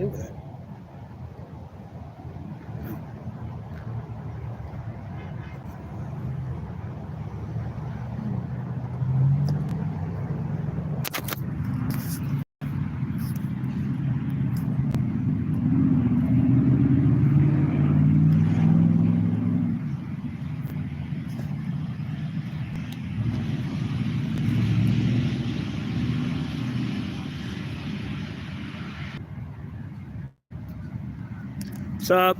do with it. What's up?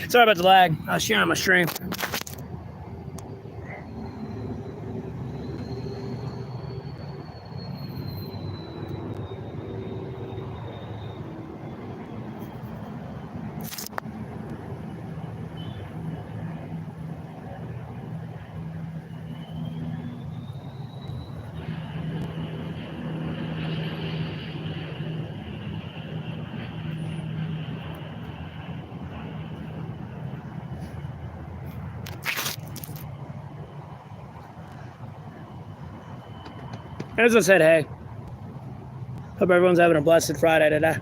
Sorry about the lag. I was sharing my stream. As I said, hey, hope everyone's having a blessed Friday today.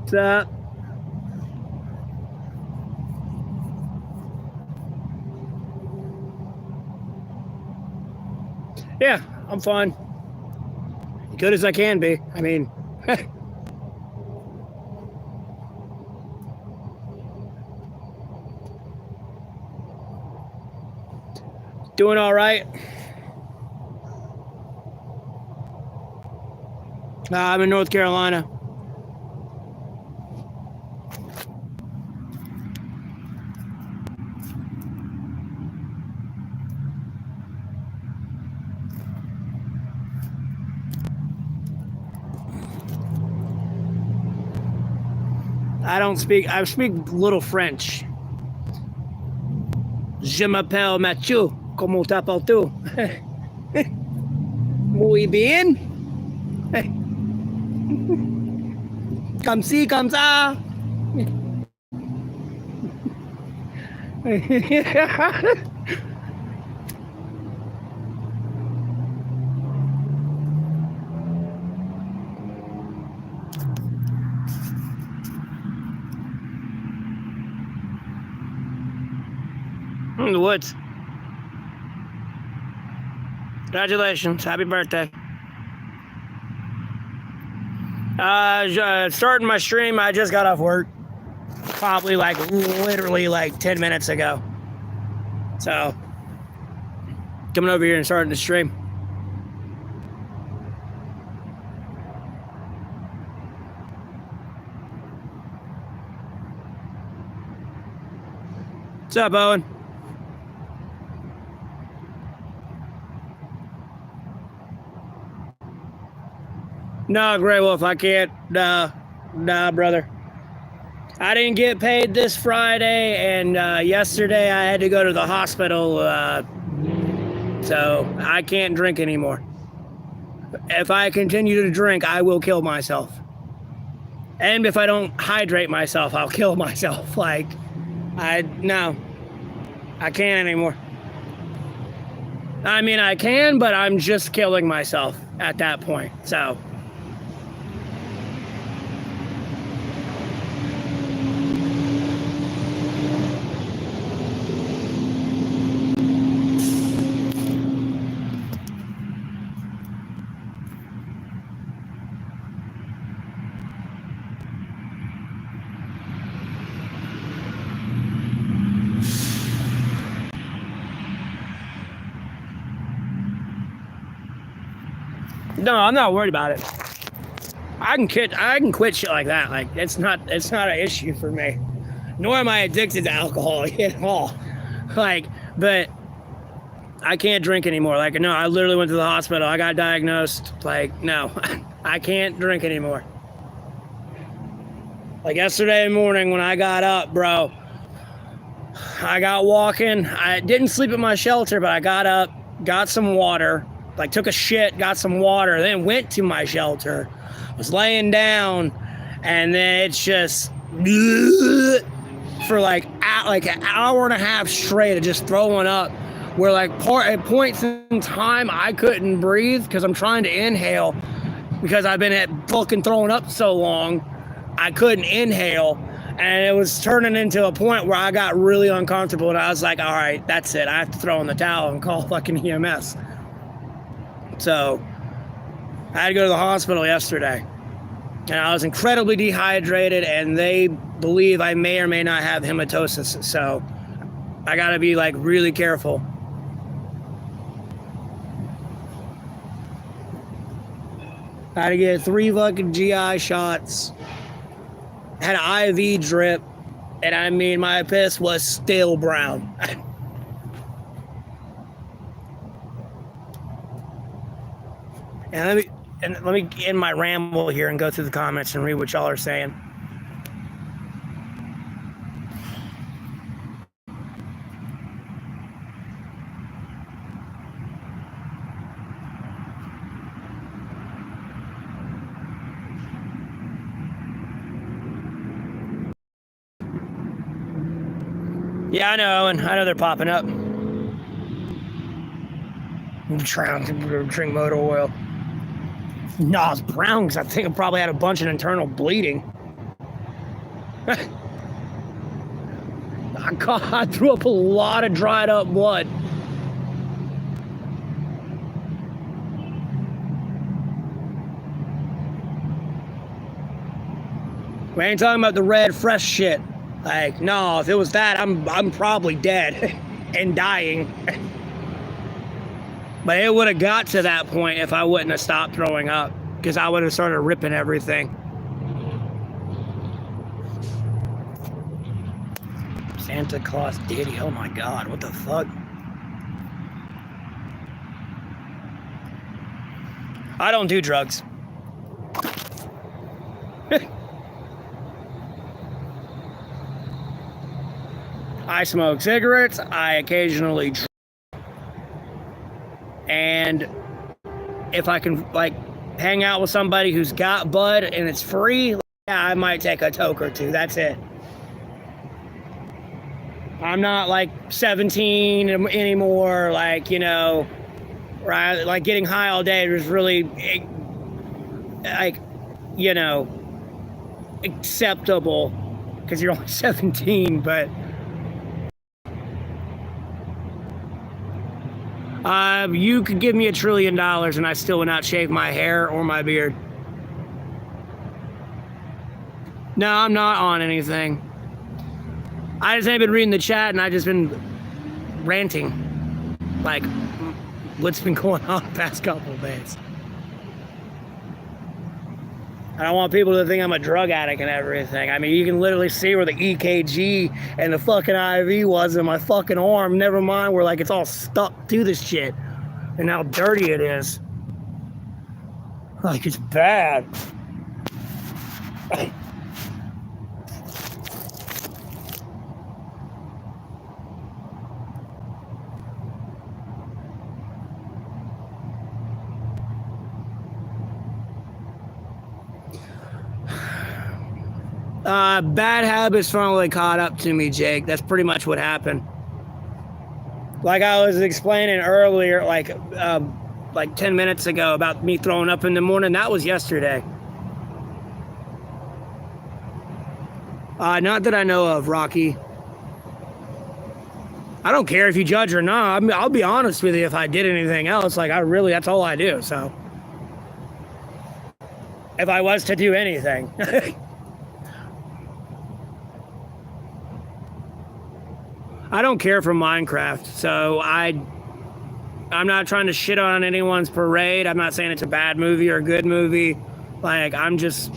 What's up? Yeah, I'm fine. Good as I can be. I mean, doing all right. I'm in North Carolina. I speak little French. Je m'appelle Mathieu. Comment t'appelles-tu? Muy bien. Comme ci, comme ça. In the woods. Congratulations. Happy birthday. Starting my stream, I just got off work. Probably literally 10 minutes ago. So, coming over here and starting the stream. What's up, Owen? No, Grey Wolf, I can't. Nah, brother. I didn't get paid this Friday, and yesterday I had to go to the hospital, so I can't drink anymore. If I continue to drink, I will kill myself. And if I don't hydrate myself, I'll kill myself. No, I can't anymore. I mean, I can, but I'm just killing myself at that point, so. No, I'm not worried about it. I can quit shit like that. It's not an issue for me. Nor am I addicted to alcohol at all. But I can't drink anymore. Like, no, I literally went to the hospital. I got diagnosed. Like, no, I can't drink anymore. Like yesterday morning when I got up, bro, I got walking. I didn't sleep at my shelter, but I got up, got some water, like took a shit, got some water, then went to my shelter, was laying down, and then it's just for like an hour and a half straight of just throwing up, where like at points in time I couldn't breathe because I'm trying to inhale because I've been at fucking throwing up so long. I couldn't inhale, and it was turning into a point where I got really uncomfortable, and I was like, all right, that's it. I have to throw in the towel and call fucking EMS. So I had to go to the hospital yesterday, and I was incredibly dehydrated, and they believe I may or may not have hematosis. So I got to be like really careful. I had to get 3 fucking GI shots. Had an IV drip, and I mean, my piss was still brown. And let me end my ramble here and go through the comments and read what y'all are saying. Yeah, I know, and I know they're popping up. I'm trying to drink motor oil. No, it's brown because I think I probably had a bunch of internal bleeding. I threw up a lot of dried up blood. We ain't talking about the red fresh shit. Like, no, if it was that, I'm probably dead and dying. But it would have got to that point if I wouldn't have stopped throwing up, because I would have started ripping everything. Santa Claus Diddy, oh my God, what the fuck? I don't do drugs. I smoke cigarettes, I occasionally drink, and if I can like hang out with somebody who's got bud and it's free, yeah, I might take a toke or two, that's it. I'm not like 17 anymore, like, you know, right? Like getting high all day was really, like, you know, acceptable because you're only 17, but you could give me $1 trillion and I still would not shave my hair or my beard. No, I'm not on anything. I just ain't been reading the chat and I just been ranting. Like, what's been going on the past couple of days. I don't want people to think I'm a drug addict and everything. I mean, you can literally see where the EKG and the fucking IV was in my fucking arm. Never mind where, like, it's all stuck to this shit. And how dirty it is. Like, it's bad. Bad habits finally caught up to me, Jake. That's pretty much what happened. Like I was explaining earlier, like 10 minutes ago about me throwing up in the morning, that was yesterday. Not that I know of, Rocky. I don't care if you judge or not. I mean, I'll be honest with you if I did anything else. Like, that's all I do, so. If I was to do anything. I don't care for Minecraft, so I'm not trying to shit on anyone's parade. I'm not saying it's a bad movie or a good movie. Like, I'm just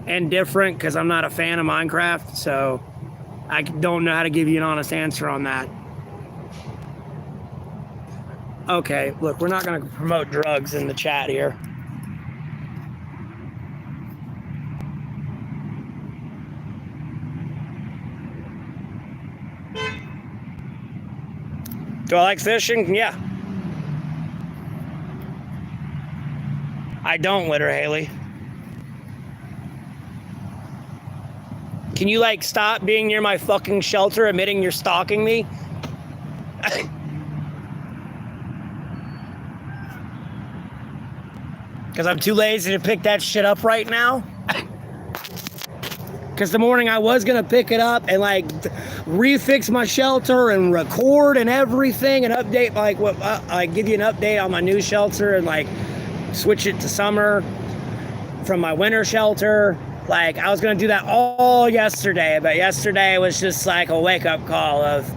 indifferent because I'm not a fan of Minecraft, so I don't know how to give you an honest answer on that. Okay, look, we're not going to promote drugs in the chat here. Do I like fishing? Yeah. I don't litter, Haley. Can you, like, stop being near my fucking shelter admitting you're stalking me? Because I'm too lazy to pick that shit up right now? Because the morning I was going to pick it up and, like, refix my shelter and record and everything and update, like, what I give you an update on my new shelter and, like, switch it to summer from my winter shelter. Like, I was going to do that all yesterday, but yesterday was just like a wake-up call of,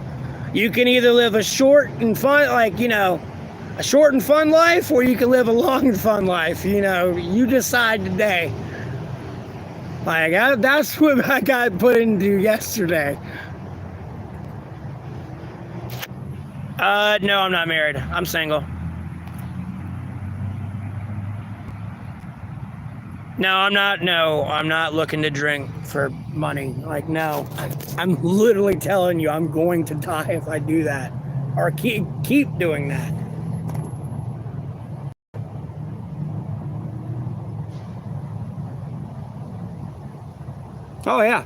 you can either live a short and fun, like, you know, a short and fun life, or you can live a long and fun life. You know, you decide today. Like, that's what I got put into yesterday. No, I'm not married. I'm single. No, I'm not looking to drink for money. Like, no. I'm literally telling you, I'm going to die if I do that. Or keep doing that. Oh, yeah.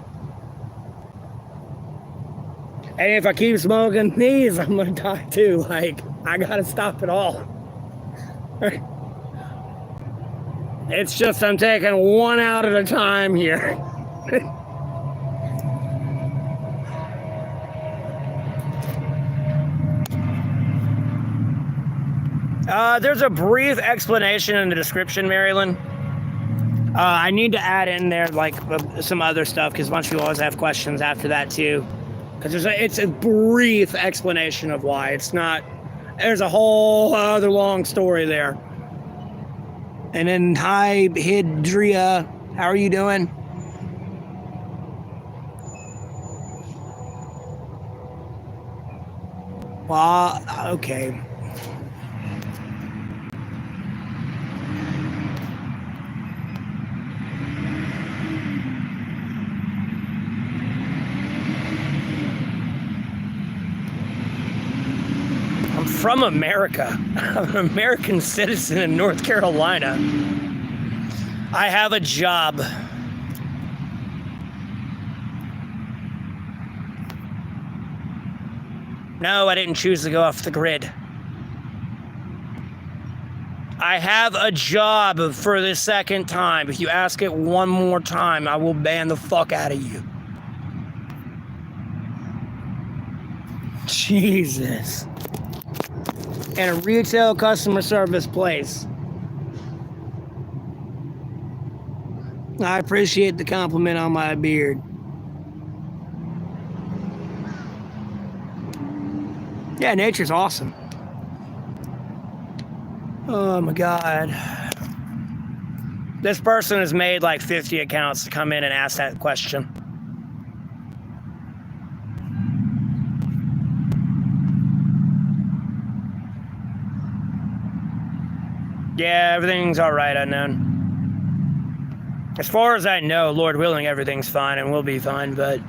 And if I keep smoking these, I'm going to die too. Like, I got to stop it all. It's just I'm taking one out at a time here. There's a brief explanation in the description, Marilyn. I need to add in there like some other stuff because a bunch of people always have questions after that too. Because it's a brief explanation of why. It's not. There's a whole other long story there. And then, hi, Hydria. How are you doing? Well, okay. I'm from America. I'm an American citizen in North Carolina. I have a job. No, I didn't choose to go off the grid. I have a job for the second time. If you ask it one more time, I will ban the fuck out of you. Jesus. And a retail customer service place. I appreciate the compliment on my beard. Yeah, nature's awesome. Oh my God. This person has made like 50 accounts to come in and ask that question. Yeah, everything's all right, unknown. As far as I know, Lord willing, everything's fine and will be fine, but...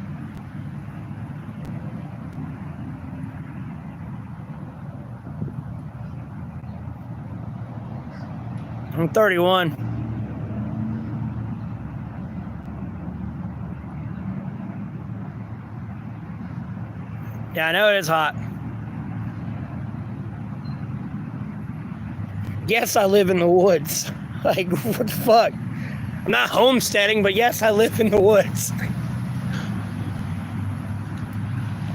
I'm 31. Yeah, I know it is hot. Yes, I live in the woods. Like, what the fuck? I'm not homesteading, but yes, I live in the woods.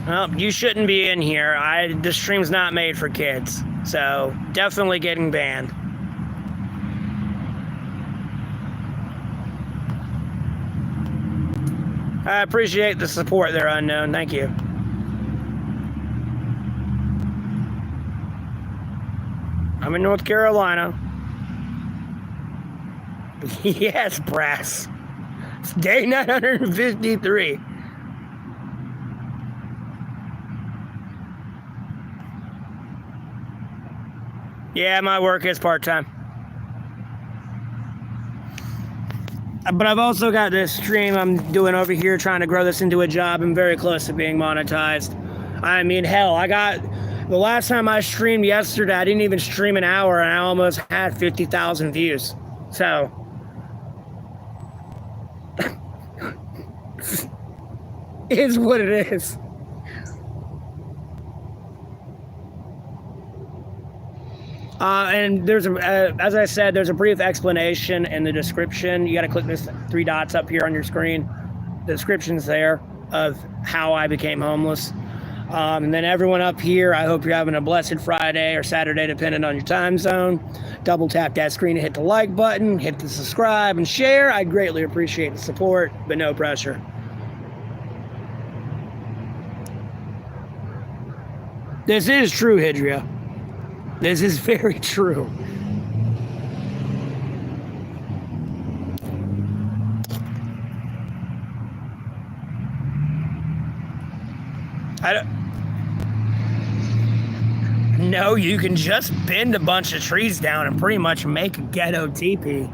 Well, you shouldn't be in here. This stream's not made for kids. So, definitely getting banned. I appreciate the support there, unknown. Thank you. I'm in North Carolina. Yes, brass. It's day 953. Yeah, my work is part-time. But I've also got this stream I'm doing over here trying to grow this into a job. I'm very close to being monetized. I mean, hell, the last time I streamed yesterday, I didn't even stream an hour and I almost had 50,000 views. So, is what it is. And there's as I said, there's a brief explanation in the description. You got to click this 3 dots up here on your screen. The description's there of how I became homeless. And then everyone up here, I hope you're having a blessed Friday or Saturday, depending on your time zone. Double tap that screen and hit the like button, hit the subscribe and share. I'd greatly appreciate the support, but no pressure. This is true, Hydria. This is very true. No, you can just bend a bunch of trees down and pretty much make a ghetto teepee.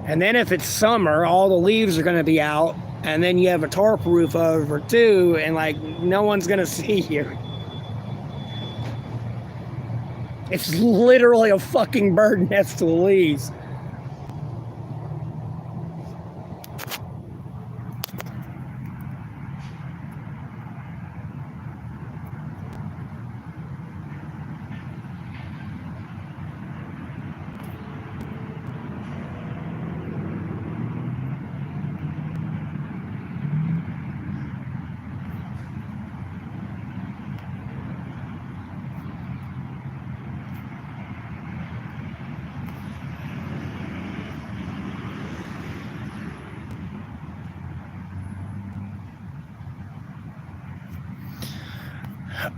And then if it's summer, all the leaves are going to be out. And then you have a tarp roof over too, and like no one's gonna see you. It's literally a fucking bird nest to the leaves.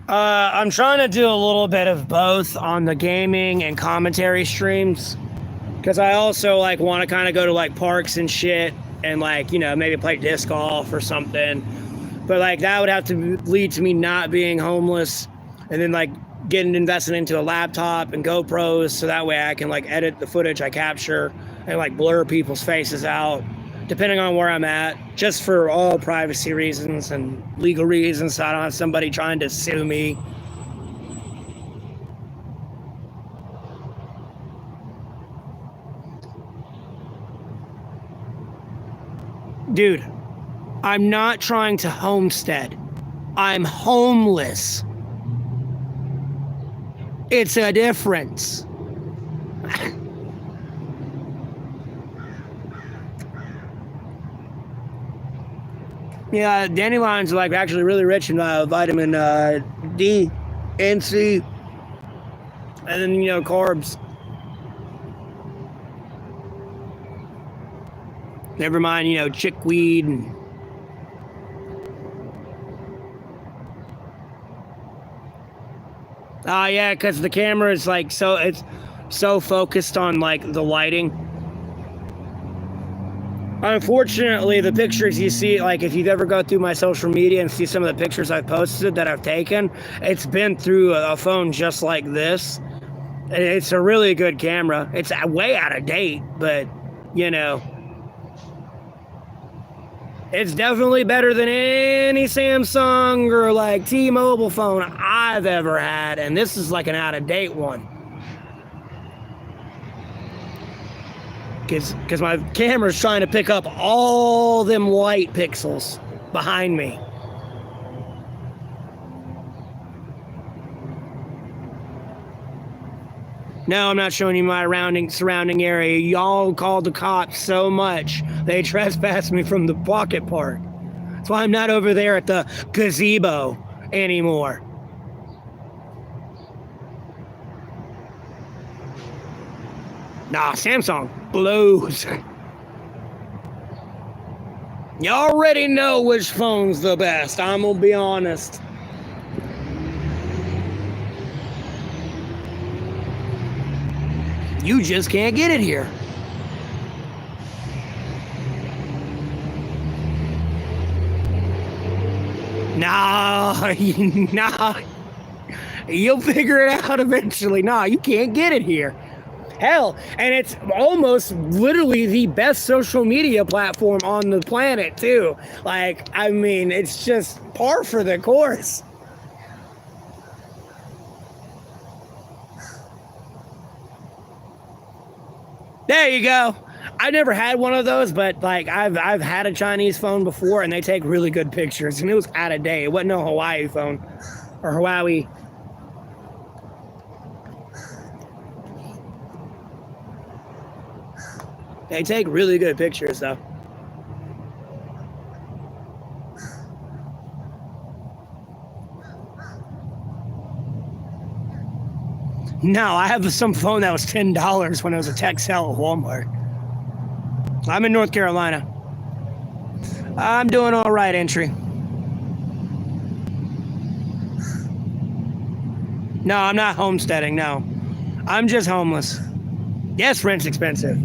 I'm trying to do a little bit of both on the gaming and commentary streams, because I also like want to kind of go to like parks and shit and like, you know, maybe play disc golf or something. But like that would have to lead to me not being homeless, and then like getting invested into a laptop and GoPros so that way I can like edit the footage I capture and like blur people's faces out depending on where I'm at, just for all privacy reasons and legal reasons, so I don't have somebody trying to sue me. Dude, I'm not trying to homestead. I'm homeless. It's a difference. Yeah, dandelions are like actually really rich in vitamin D and C, and then, you know, carbs. Never mind, you know, chickweed and yeah, because the camera is like it's so focused on like the lighting. Unfortunately, the pictures you see, like if you've ever go through my social media and see some of the pictures I've posted that I've taken, it's been through a phone just like this. It's a really good camera. It's way out of date, but, you know, it's definitely better than any Samsung or like T-Mobile phone I've ever had, and this is like an out of date one. Because my camera's trying to pick up all them white pixels behind me. No, I'm not showing you my surrounding area. Y'all called the cops so much, they trespassed me from the pocket park. That's why I'm not over there at the gazebo anymore. Nah, Samsung blows. You already know which phone's the best, I'm gonna be honest. You just can't get it here. No, no. You'll figure it out eventually. No, you can't get it here. Hell, and it's almost literally the best social media platform on the planet, too. Like, I mean, it's just par for the course. There you go. I never had one of those, but like I've had a Chinese phone before, and they take really good pictures, and it was out of date. It wasn't no Hawaii phone or Huawei. They take really good pictures, though. No, I have some phone that was $10 when it was a tech sale at Walmart. I'm in North Carolina. I'm doing all right, entry. No, I'm not homesteading, no. I'm just homeless. Yes, rent's expensive.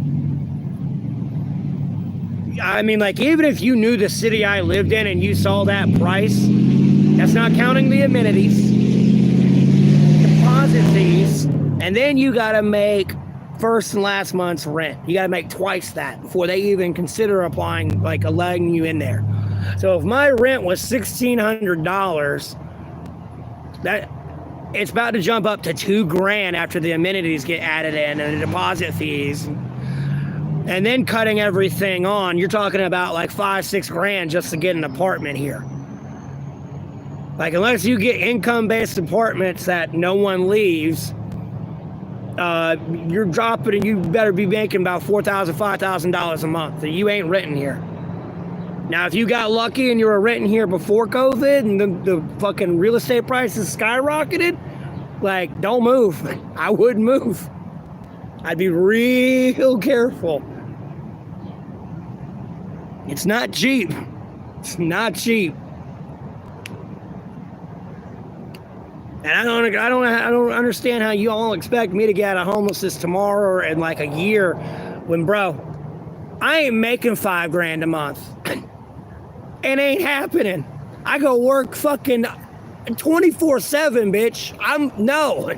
I mean, like, even if you knew the city I lived in and you saw that price, that's not counting the amenities, deposit fees, and then you gotta make first and last month's rent. You gotta make twice that before they even consider applying, like, allowing you in there. So if my rent was $1,600, that it's about to jump up to $2,000 after the amenities get added in and the deposit fees. And then cutting everything on, you're talking about like $5-6 just to get an apartment here. Like, unless you get income-based apartments that no one leaves, you're dropping, and you better be making about $4,000, $5,000 a month. So you ain't renting here. Now, if you got lucky and you were renting here before COVID and the fucking real estate prices skyrocketed, like, don't move. I wouldn't move. I'd be real careful. It's not cheap. It's not cheap. And I don't understand how you all expect me to get out of homelessness tomorrow or in like a year when, bro, I ain't making $5,000 a month. It ain't happening. I go work fucking 24/7, bitch. No.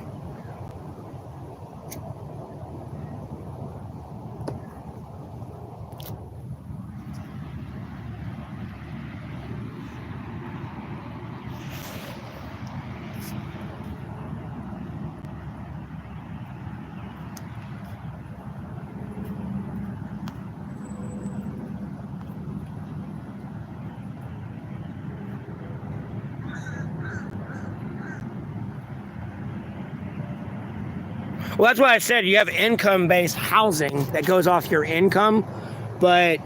Well, that's why I said you have income-based housing that goes off your income, but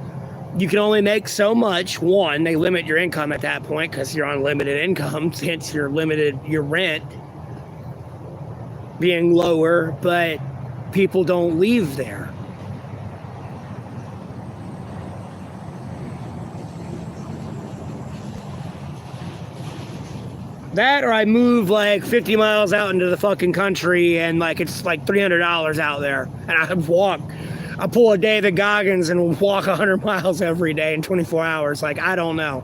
you can only make so much. One, they limit your income at that point because you're on limited income, hence your rent being lower, but people don't leave there. That, or I move like 50 miles out into the fucking country and like it's like $300 out there. And I pull a David Goggins and walk 100 miles every day in 24 hours. Like, I don't know.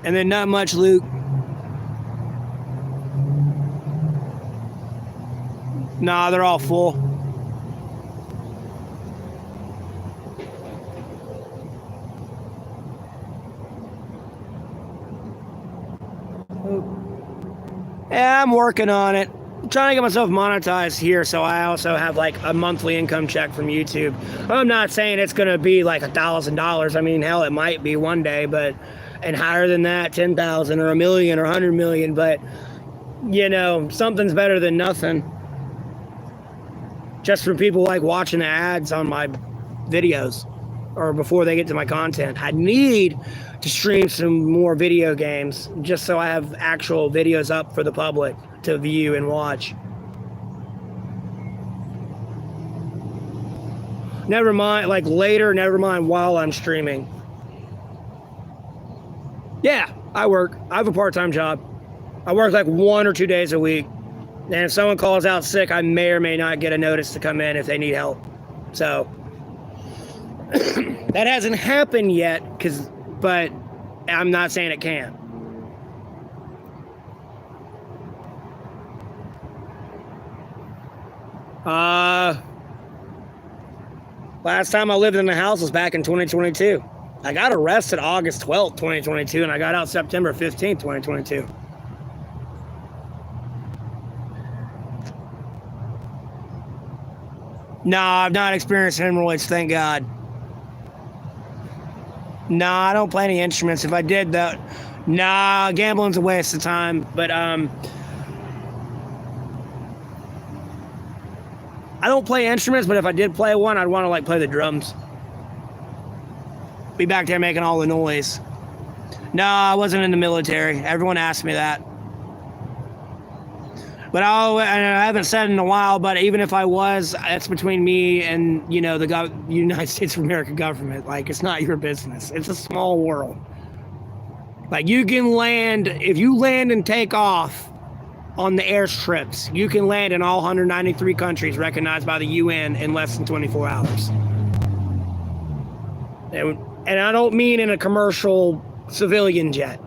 And then not much loot. Nah, they're all full. Yeah, I'm working on it. I'm trying to get myself monetized here, so I also have like a monthly income check from YouTube. I'm not saying it's gonna be like $1,000. I mean, hell, it might be one day, but and higher than that, 10,000 or $1 million or 100 million. But you know, something's better than nothing. Just for people like watching the ads on my videos or before they get to my content. I need to stream some more video games just so I have actual videos up for the public to view and watch. Never mind, like later, never mind while I'm streaming. Yeah, I work. I have a part-time job. I work like 1 or 2 days a week. And if someone calls out sick, I may or may not get a notice to come in if they need help. So, That hasn't happened yet, but I'm not saying it can't. Last time I lived in the house was back in 2022. I got arrested August 12th, 2022, and I got out September 15th, 2022. No, I've not experienced hemorrhoids, thank God. No, I don't play any instruments. If I did that, nah, gambling's a waste of time. But I don't play instruments, but if I did play one, I'd want to like play the drums. Be back there making all the noise. No, I wasn't in the military. Everyone asked me that. But I haven't said in a while, but even if I was, that's between me and, you know, the United States of America government. Like, it's not your business. It's a small world. Like, you can land, if you land and take off on the airstrips, you can land in all 193 countries recognized by the UN in less than 24 hours. And I don't mean in a commercial civilian jet.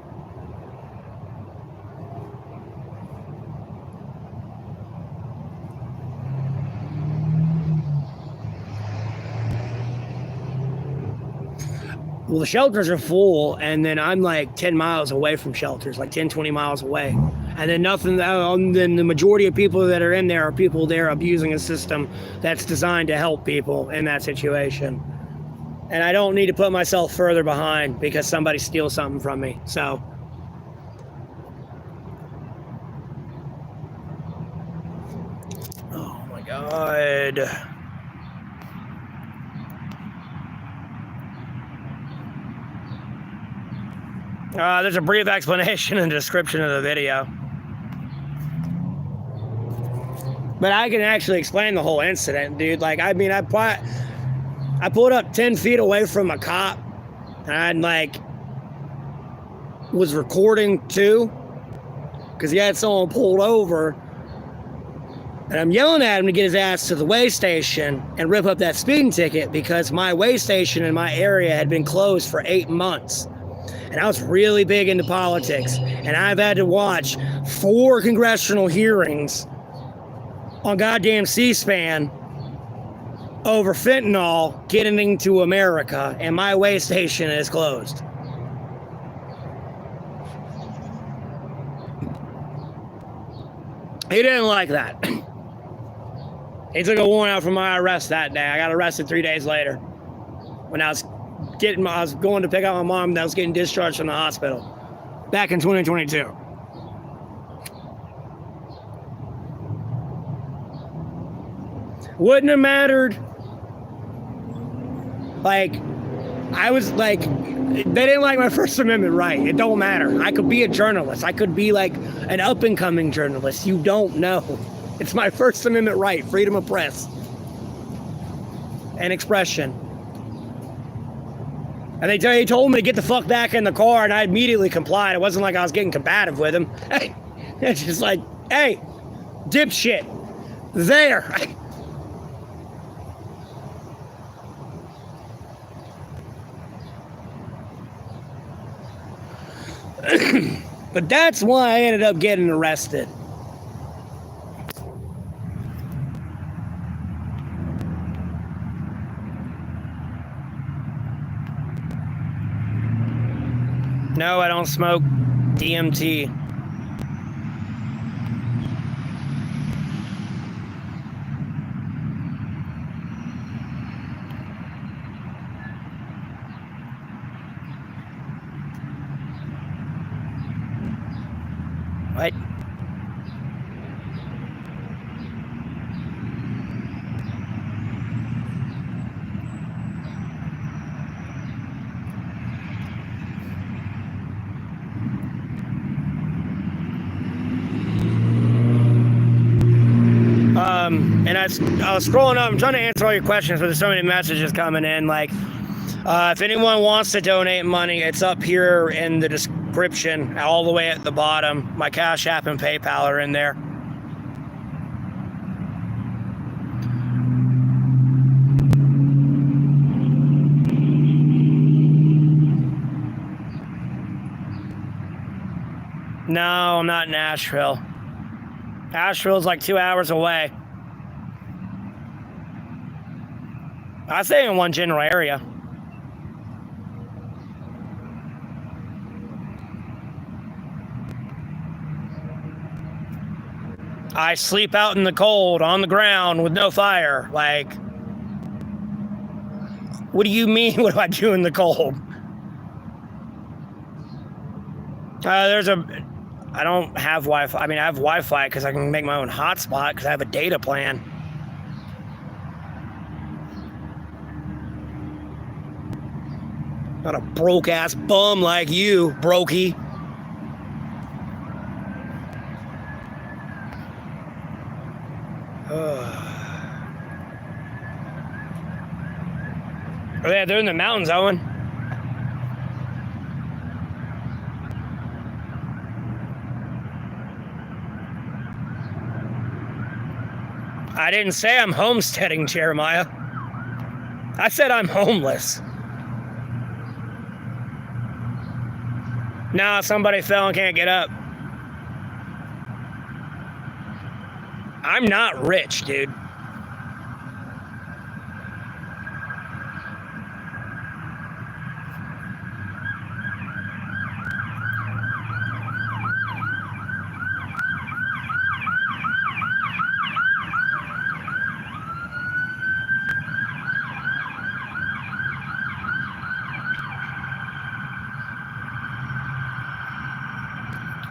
Well, the shelters are full, and then I'm like 10 miles away from shelters, like 10, 20 miles away. And then then the majority of people that are in there are people there abusing a system that's designed to help people in that situation. And I don't need to put myself further behind because somebody steals something from me. So. Oh my God. There's a brief explanation and description of the video. But I can actually explain the whole incident, dude. Like, I mean, I pulled up 10 feet away from a cop, and like, was recording too, because he had someone pulled over, and I'm yelling at him to get his ass to the weigh station and rip up that speeding ticket because my weigh station in my area had been closed for 8 months. And I was really big into politics, and I've had to watch 4 congressional hearings on goddamn C-SPAN over fentanyl getting into America, and my weigh station is closed. He didn't like that. He took a warrant out for my arrest that day. I got arrested 3 days later when I was going to pick up my mom that was getting discharged from the hospital back in 2022. Wouldn't have mattered. Like, I was like, they didn't like my First Amendment right. It don't matter. I could be a journalist. I could be like an up and coming journalist. You don't know. It's my First Amendment right. Freedom of press and expression. And he told me to get the fuck back in the car, and I immediately complied. It wasn't like I was getting combative with him. Hey, it's just like, hey, dipshit, there. But that's why I ended up getting arrested. No, I don't smoke DMT. What? And I was scrolling up. I'm trying to answer all your questions, but there's so many messages coming in. Like, if anyone wants to donate money, it's up here in the description, all the way at the bottom. My Cash App and PayPal are in there. No, I'm not in Asheville. Asheville's like 2 hours away. I stay in one general area. I sleep out in the cold on the ground with no fire. Like, what do you mean? What do I do in the cold? I don't have Wi-Fi. I mean, I have Wi-Fi because I can make my own hotspot because I have a data plan. Not a broke-ass bum like you, brokey. Oh yeah, they're in the mountains, Owen. I didn't say I'm homesteading, Jeremiah. I said I'm homeless. Nah, somebody fell and can't get up. I'm not rich, dude.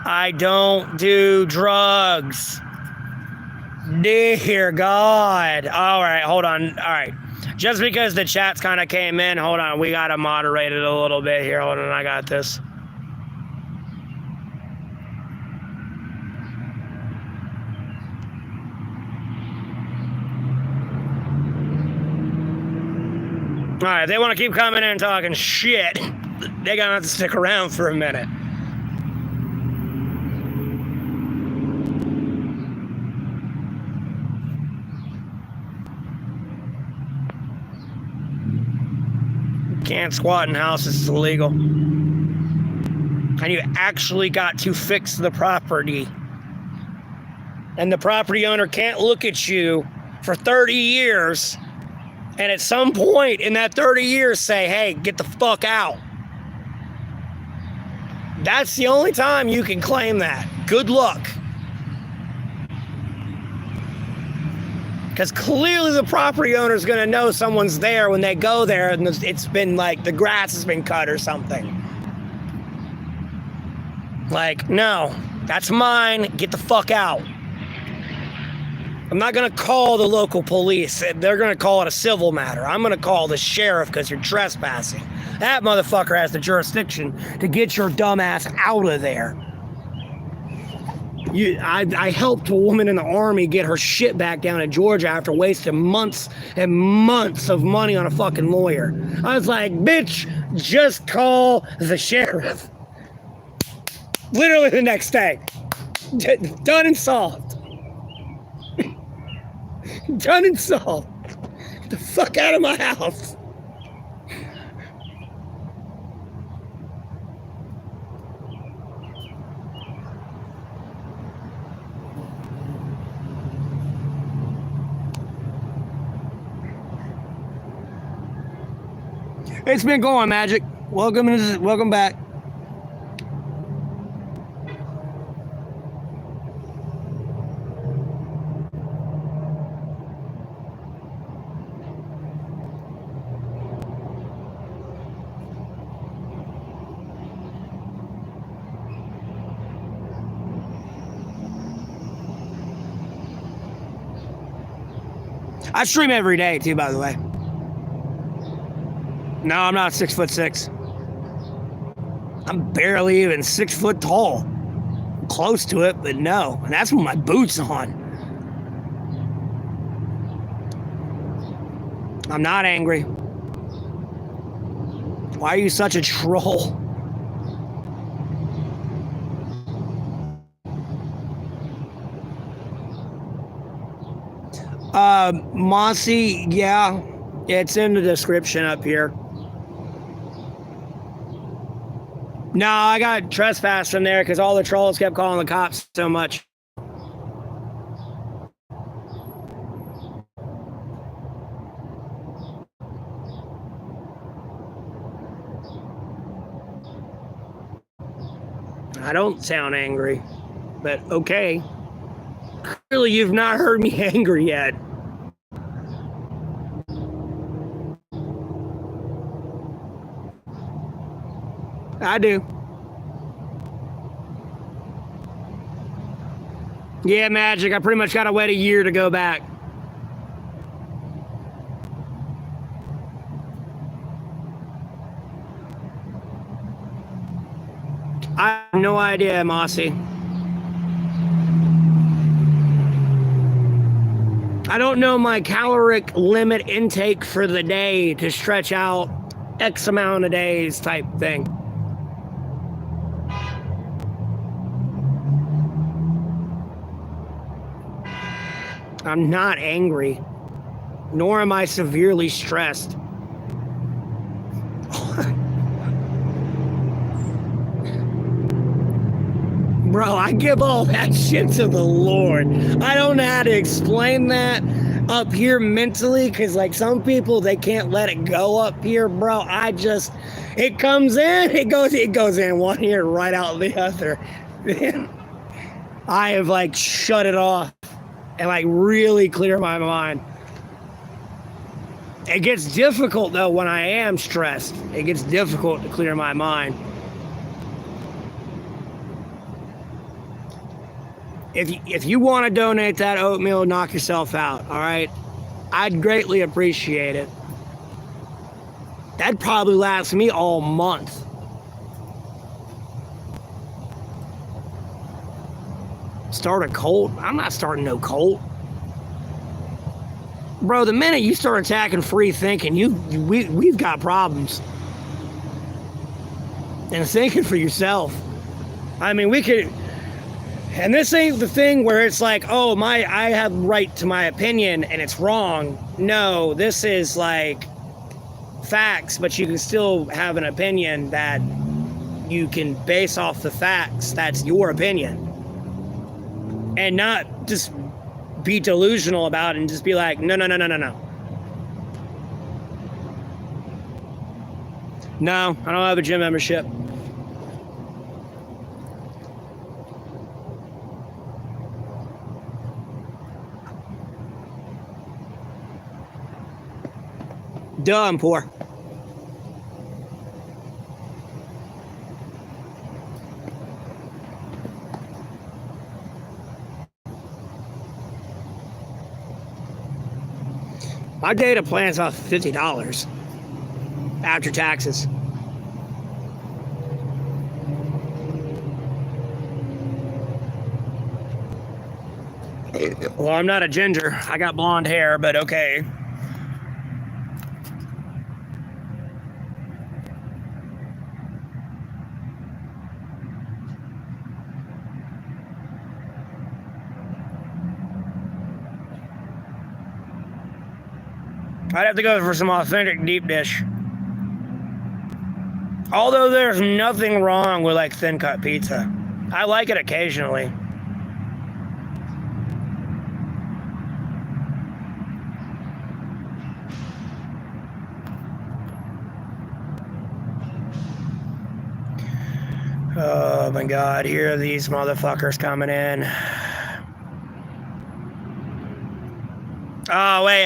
I don't do drugs. Dear God. All right, hold on. All right. Just because the chats kind of came in, hold on. We got to moderate it a little bit here. Hold on, I got this. All right, if they want to keep coming in and talking shit, they're going to have to stick around for a minute. Can't squat in houses, it's illegal. And you actually got to fix the property. And the property owner can't look at you for 30 years and at some point in that 30 years say, hey, get the fuck out. That's the only time you can claim that. Good luck. Because clearly the property owner is going to know someone's there when they go there and it's been like the grass has been cut or something. Like, no, that's mine. Get the fuck out. I'm not going to call the local police. They're going to call it a civil matter. I'm going to call the sheriff because you're trespassing. That motherfucker has the jurisdiction to get your dumb ass out of there. I helped a woman in the Army get her shit back down in Georgia after wasting months and months of money on a fucking lawyer. I was like, bitch, just call the sheriff. Literally the next day. Done and solved. Done and solved. Get the fuck out of my house. It's been going, Magic. Welcome back. I stream every day too, by the way. No, I'm not 6'6". I'm barely even 6 foot tall. I'm close to it, but no. And that's with my boots on. I'm not angry. Why are you such a troll? Mossy, yeah. It's in the description up here. No, I got trespassed from there because all the trolls kept calling the cops so much. I don't sound angry, but okay. Clearly, you've not heard me angry yet. I do. Yeah, Magic, I pretty much got to wait a year to go back. I have no idea, Mossy. I don't know my caloric limit intake for the day to stretch out X amount of days type thing. I'm not angry, nor am I severely stressed. Bro, I give all that shit to the Lord. I don't know how to explain that up here mentally, because like some people, they can't let it go up here, bro. It comes in, it goes in one ear, right out the other. I have like shut it off and like really clear my mind. It gets difficult though when I am stressed. It gets difficult to clear my mind. If you want to donate that oatmeal, knock yourself out, all right? I'd greatly appreciate it. That'd probably last me all month. Start a cult? I'm not starting no cult. Bro, the minute you start attacking free thinking, we've got problems. And thinking for yourself. I mean, we could... And this ain't the thing where it's like, oh, I have right to my opinion and it's wrong. No, this is like facts, but you can still have an opinion that you can base off the facts. That's your opinion. And not just be delusional about it and just be like, no. No, I don't have a gym membership. Duh, I'm poor. My data plan's off $50 after taxes. Well, I'm not a ginger. I got blonde hair, but okay. I'd have to go for some authentic deep dish. Although there's nothing wrong with like thin cut pizza. I like it occasionally. Oh my God, here are these motherfuckers coming in. Oh, wait,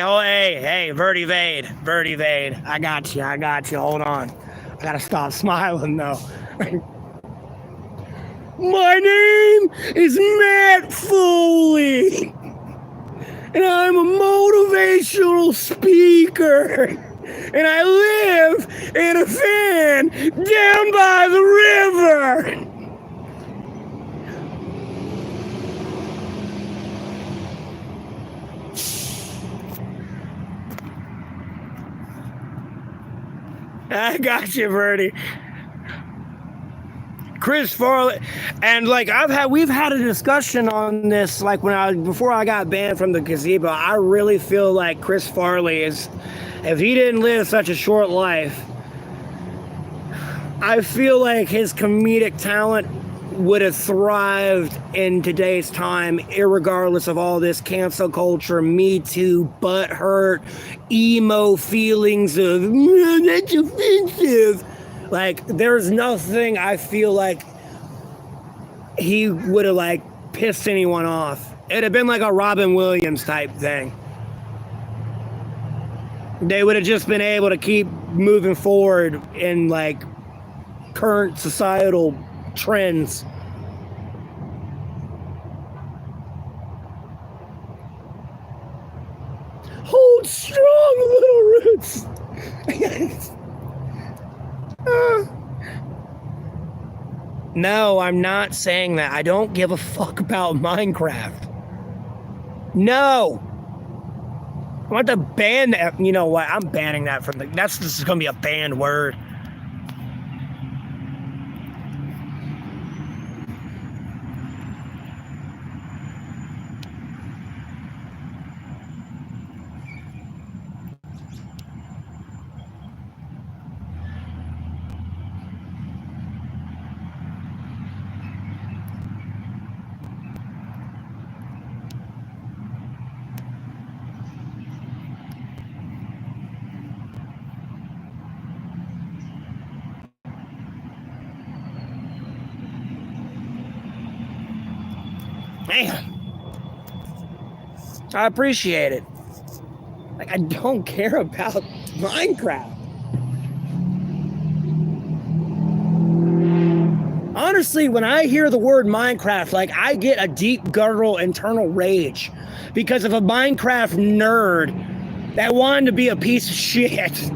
hey, Vertivade. I got you, hold on. I gotta stop smiling, though. My name is Matt Foley, and I'm a motivational speaker, and I live in a van down by the river. I got you, Verdi. Chris Farley, and like we've had a discussion on this. Like before I got banned from the gazebo, I really feel like Chris Farley is, if he didn't live such a short life, I feel like his comedic talent would have thrived in today's time, irregardless of all this cancel culture, Me Too, butthurt, emo feelings of, that's offensive. Like, there's nothing I feel like he would have, like, pissed anyone off. It'd have been like a Robin Williams type thing. They would have just been able to keep moving forward in, like, current societal trends. Hold strong, little roots. No, I'm not saying that. I don't give a fuck about Minecraft. No. I want to ban that. You know what? I'm banning that from the... That's just going to be a banned word. Man, I appreciate it. Like, I don't care about Minecraft. Honestly, when I hear the word Minecraft, like, I get a deep guttural internal rage because of a Minecraft nerd that wanted to be a piece of shit.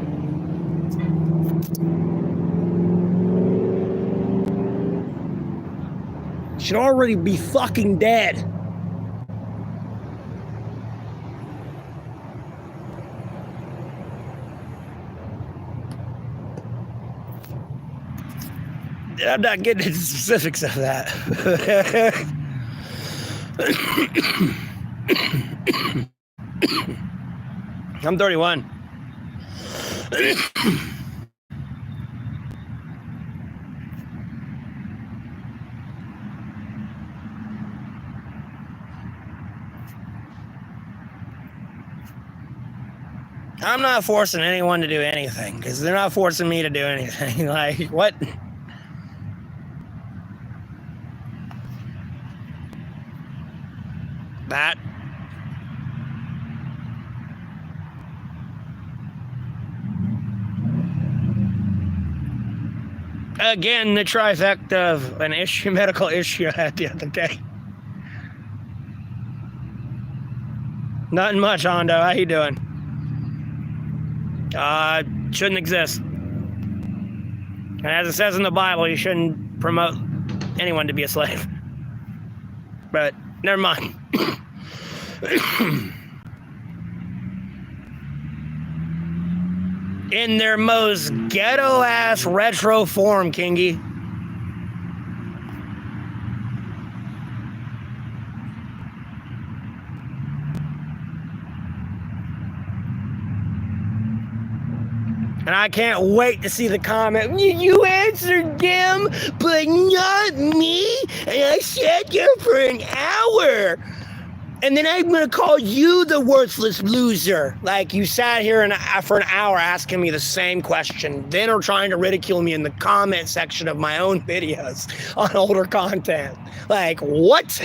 Should already be fucking dead. I'm not getting into specifics of that. I'm 31. I'm not forcing anyone to do anything because they're not forcing me to do anything. Like, what? That. Again, the trifecta of an issue, medical issue at the end of the day. Nothing much, Hondo. How you doing? Shouldn't exist. And as it says in the Bible, you shouldn't promote anyone to be a slave. But never mind. In their most ghetto-ass retro form, Kingy. And I can't wait to see the comment. You answered them, but not me. And I sat there for an hour. And then I'm going to call you the worthless loser. Like, you sat here for an hour asking me the same question. Then are trying to ridicule me in the comment section of my own videos on older content. Like, what?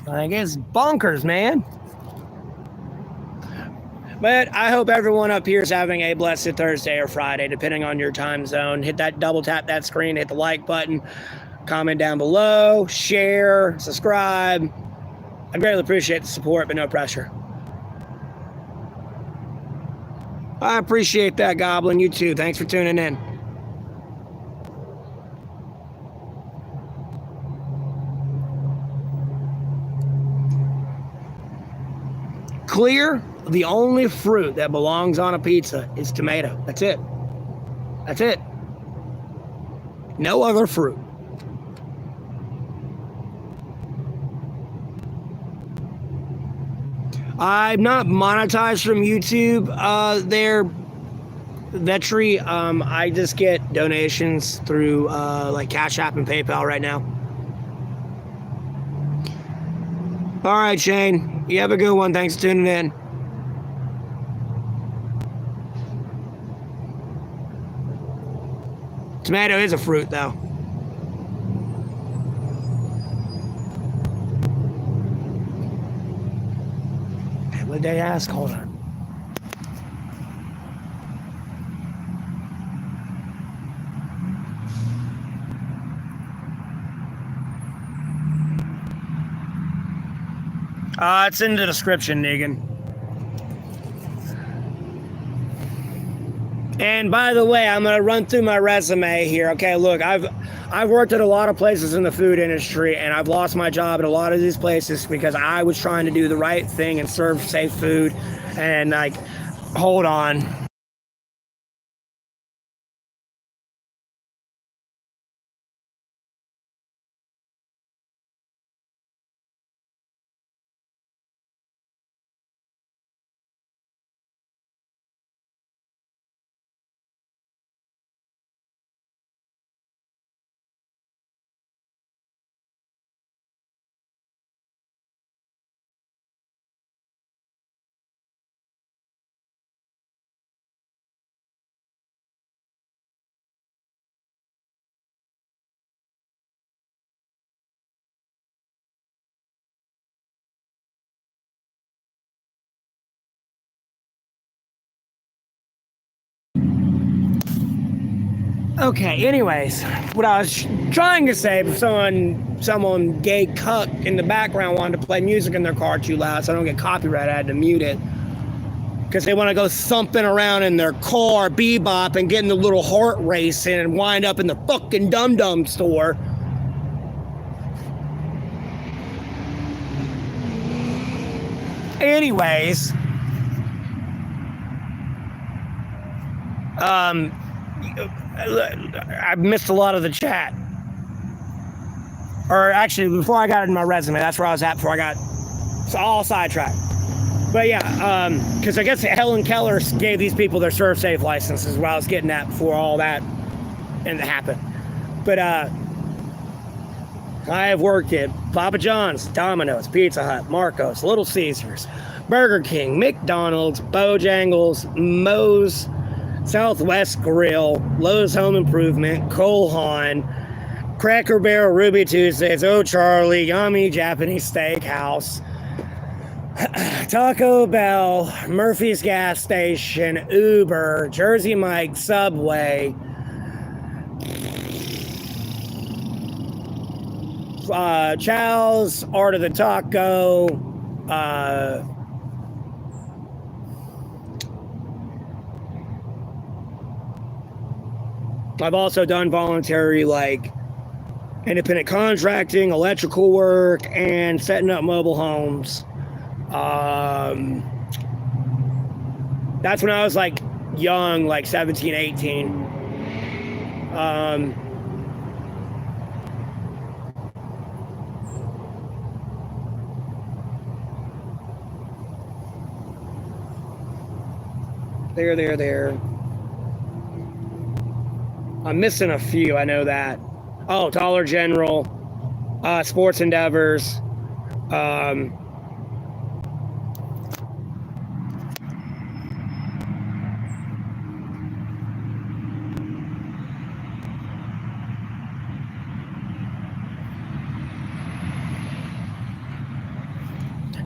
Like, it's bonkers, man. But I hope everyone up here is having a blessed Thursday or Friday, depending on your time zone. Hit that double tap that screen, hit the like button, comment down below, share, subscribe. I greatly appreciate the support, but no pressure. I appreciate that, Goblin. You too. Thanks for tuning in. Clear, the only fruit that belongs on a pizza is tomato. That's it. That's it. No other fruit. I'm not monetized from YouTube. They're Vetri. I just get donations through like Cash App and PayPal right now. All right, Shane. You have a good one. Thanks for tuning in. Tomato is a fruit, though. What did they ask? Hold on. It's in the description, Negan. And by the way, I'm gonna run through my resume here. Okay, look, I've worked at a lot of places in the food industry, and I've lost my job at a lot of these places because I was trying to do the right thing and serve safe food. And like, hold on. Okay, anyways, what I was trying to say, if someone gay cuck in the background wanted to play music in their car too loud so I don't get copyright, I had to mute it. Because they want to go thumping around in their car, bebop, and getting the little heart racing and wind up in the fucking dum-dum store. Anyways, I missed a lot of the chat. Or actually, before I got in my resume, that's where I was at before I got all sidetracked. But yeah, because I guess Helen Keller gave these people their serve safe licenses, what I was getting at before all that and happened. But I have worked at Papa John's, Domino's, Pizza Hut, Marco's, Little Caesars, Burger King, McDonald's, Bojangles, Moe's, Southwest Grill, Lowe's Home Improvement, Cole Haan, Cracker Barrel, Ruby Tuesdays, O'Charlie, Yummy Japanese Steakhouse, Taco Bell, Murphy's Gas Station, Uber, Jersey Mike, Subway, Chow's, Art of the Taco, I've also done voluntary, like, independent contracting, electrical work, and setting up mobile homes. That's when I was, like, young, like 17, 18. There. I'm missing a few, I know that. Oh, Dollar General, Sports Endeavors,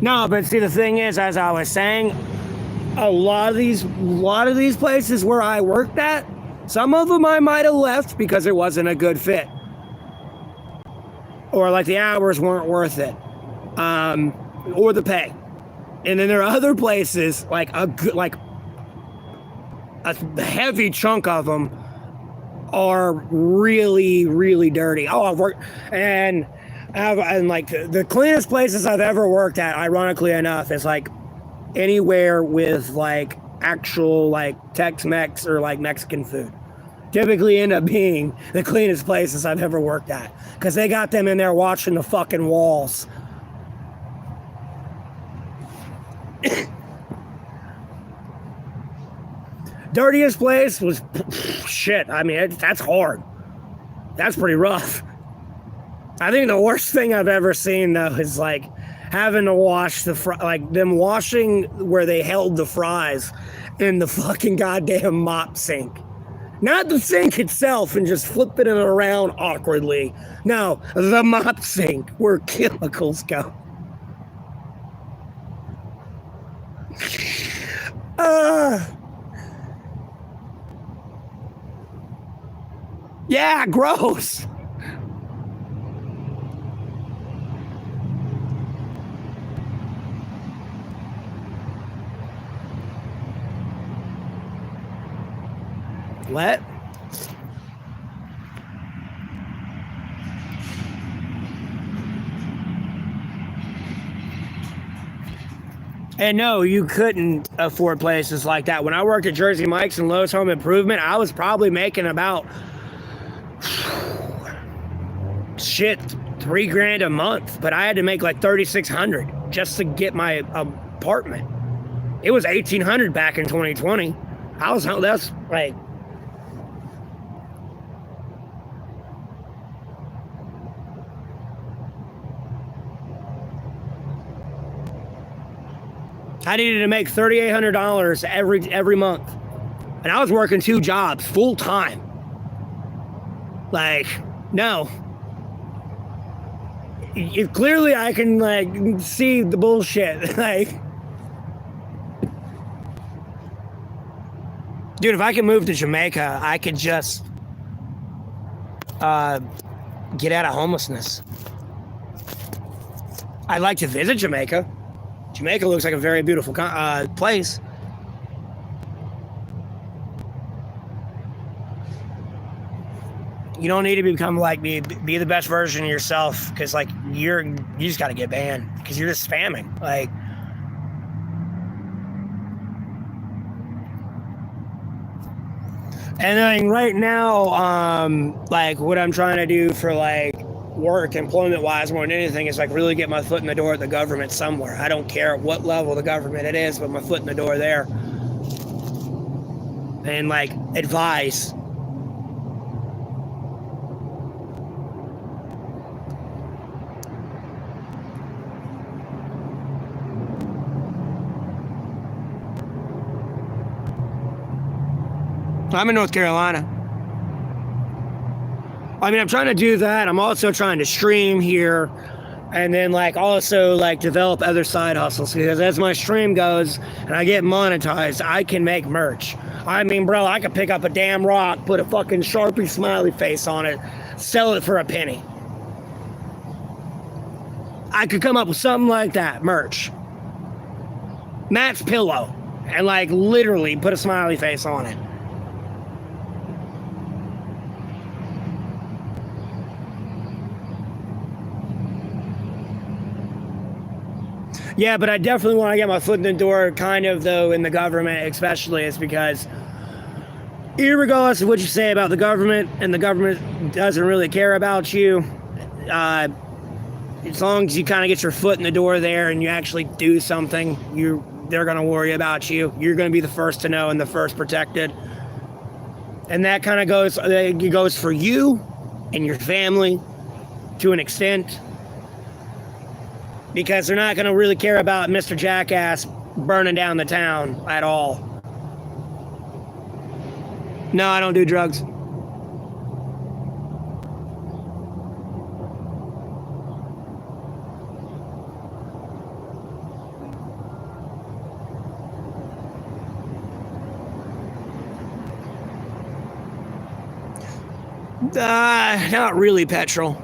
no, but see, the thing is, as I was saying, a lot of these places where I worked at, some of them I might have left because it wasn't a good fit, or like the hours weren't worth it, or the pay. And then there are other places, like a heavy chunk of them are really, really dirty. Oh, I've worked and like the cleanest places I've ever worked at, ironically enough, is like anywhere with like actual like Tex-Mex or like Mexican food. Typically end up being the cleanest places I've ever worked at, because they got them in there watching the fucking walls. Dirtiest place was shit. I mean, that's hard. That's pretty rough. I think the worst thing I've ever seen though is like having to wash like them washing where they held the fries in the fucking goddamn mop sink. Not the sink itself and just flipping it around awkwardly. No, the mop sink where chemicals go. Yeah, gross. What? And no, you couldn't afford places like that. When I worked at Jersey Mike's and Lowe's Home Improvement, I was probably making about $3,000 a month, but I had to make like $3,600 just to get my apartment. It was $1,800 back in 2020. That's like, I needed to make $3,800 every month. And I was working 2 jobs full time. Like, no. Clearly I can like see the bullshit. Like, dude, if I could move to Jamaica, I could just get out of homelessness. I'd like to visit Jamaica. Jamaica looks like a very beautiful place. You don't need to become like me. Be the best version of yourself, because like you just got to get banned because you're just spamming. Like, and then right now, like what I'm trying to do for like work, employment wise, more than anything, is like really get my foot in the door at the government somewhere. I don't care at what level of the government it is, but my foot in the door there, and like advise. I'm in North Carolina. I mean, I'm trying to do that. I'm also trying to stream here, and then like also like develop other side hustles, because as my stream goes and I get monetized, I can make merch. I mean, bro, I could pick up a damn rock, put a fucking Sharpie smiley face on it, sell it for a penny. I could come up with something like that, merch. Matt's pillow, and like literally put a smiley face on it. Yeah, but I definitely want to get my foot in the door, kind of, though, in the government, especially, is because irregardless of what you say about the government, and the government doesn't really care about you, as long as you kind of get your foot in the door there and you actually do something, they're going to worry about you. You're going to be the first to know and the first protected. And that kind of goes for you and your family to an extent, because they're not going to really care about Mr. Jackass burning down the town at all. No, I don't do drugs. Not really petrol.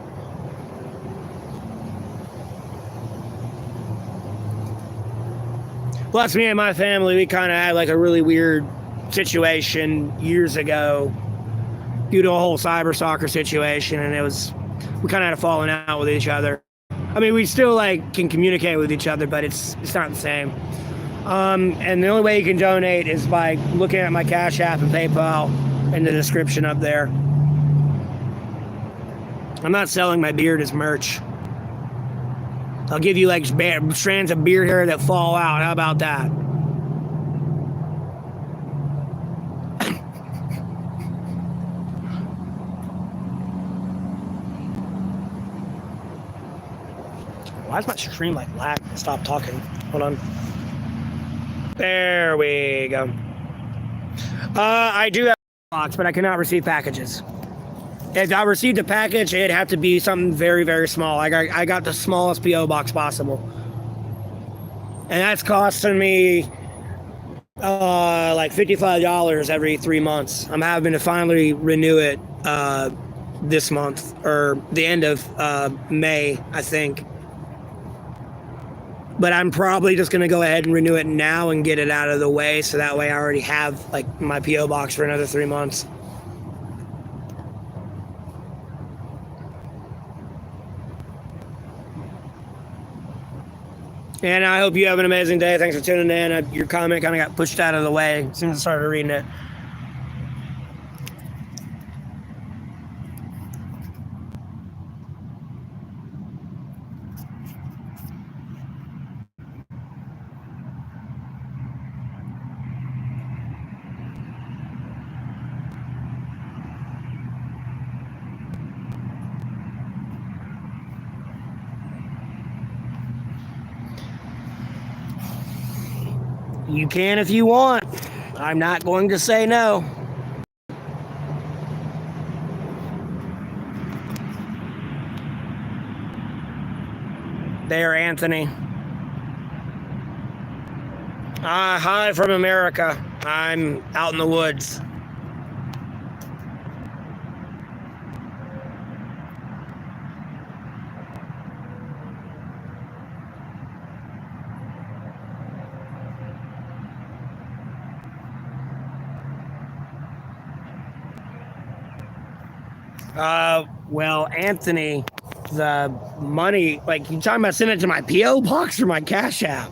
Plus, me and my family, we kind of had like a really weird situation years ago due to a whole cyber stalker situation, and we kind of had a falling out with each other. I mean, we still like can communicate with each other, but it's not the same. And the only way you can donate is by looking at my Cash App and PayPal in the description up there. I'm not selling my beard as merch. I'll give you like strands of beard hair that fall out. How about that? Why is my stream like lag? Stop talking. Hold on. There we go. I do have a box, but I cannot receive packages. If I received a package, it'd have to be something very, very small. I got the smallest PO box possible, and that's costing me like $55 every 3 months. I'm having to finally renew it this month, or the end of May, I think. But I'm probably just going to go ahead and renew it now and get it out of the way, so that way I already have like my PO box for another 3 months. And I hope you have an amazing day. Thanks for tuning in. Your comment kind of got pushed out of the way as soon as I started reading it. You can if you want. I'm not going to say no. There, Anthony. Hi from America. I'm out in the woods. Well, Anthony, the money, like, you talking about sending it to my P.O. box or my Cash App?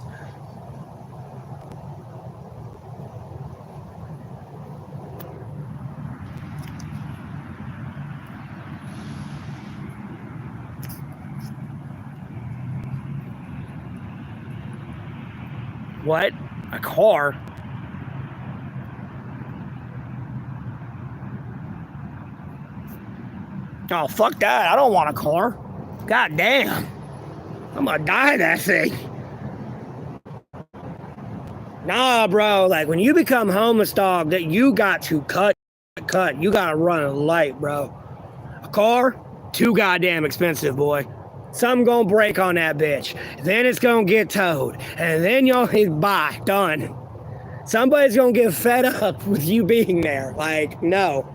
What? A car? Oh, fuck that. I don't want a car. God damn. I'm gonna die of that thing. Nah, bro. Like, when you become homeless, dog, that you got to cut. You gotta run a light, bro. A car, too goddamn expensive, boy. Something gonna break on that bitch. Then it's gonna get towed. And then you'll buy. Done. Somebody's gonna get fed up with you being there. Like, no.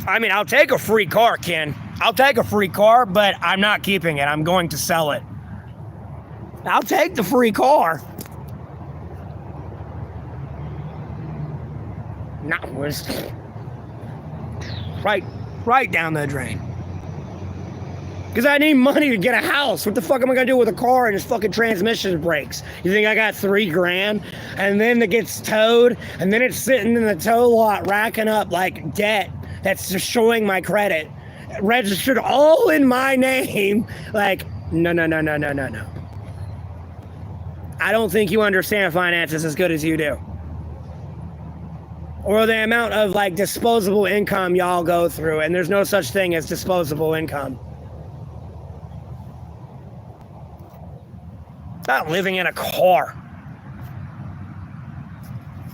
I mean, I'll take a free car, Ken. I'll take a free car, but I'm not keeping it. I'm going to sell it. I'll take the free car. No, it's right down the drain. Because I need money to get a house. What the fuck am I going to do with a car and this fucking transmission breaks? You think I got $3,000? And then it gets towed, and then it's sitting in the tow lot racking up like debt that's destroying my credit. Registered all in my name. Like, no. I don't think you understand finances as good as you do. Or the amount of like disposable income y'all go through, and there's no such thing as disposable income. Not living in a car.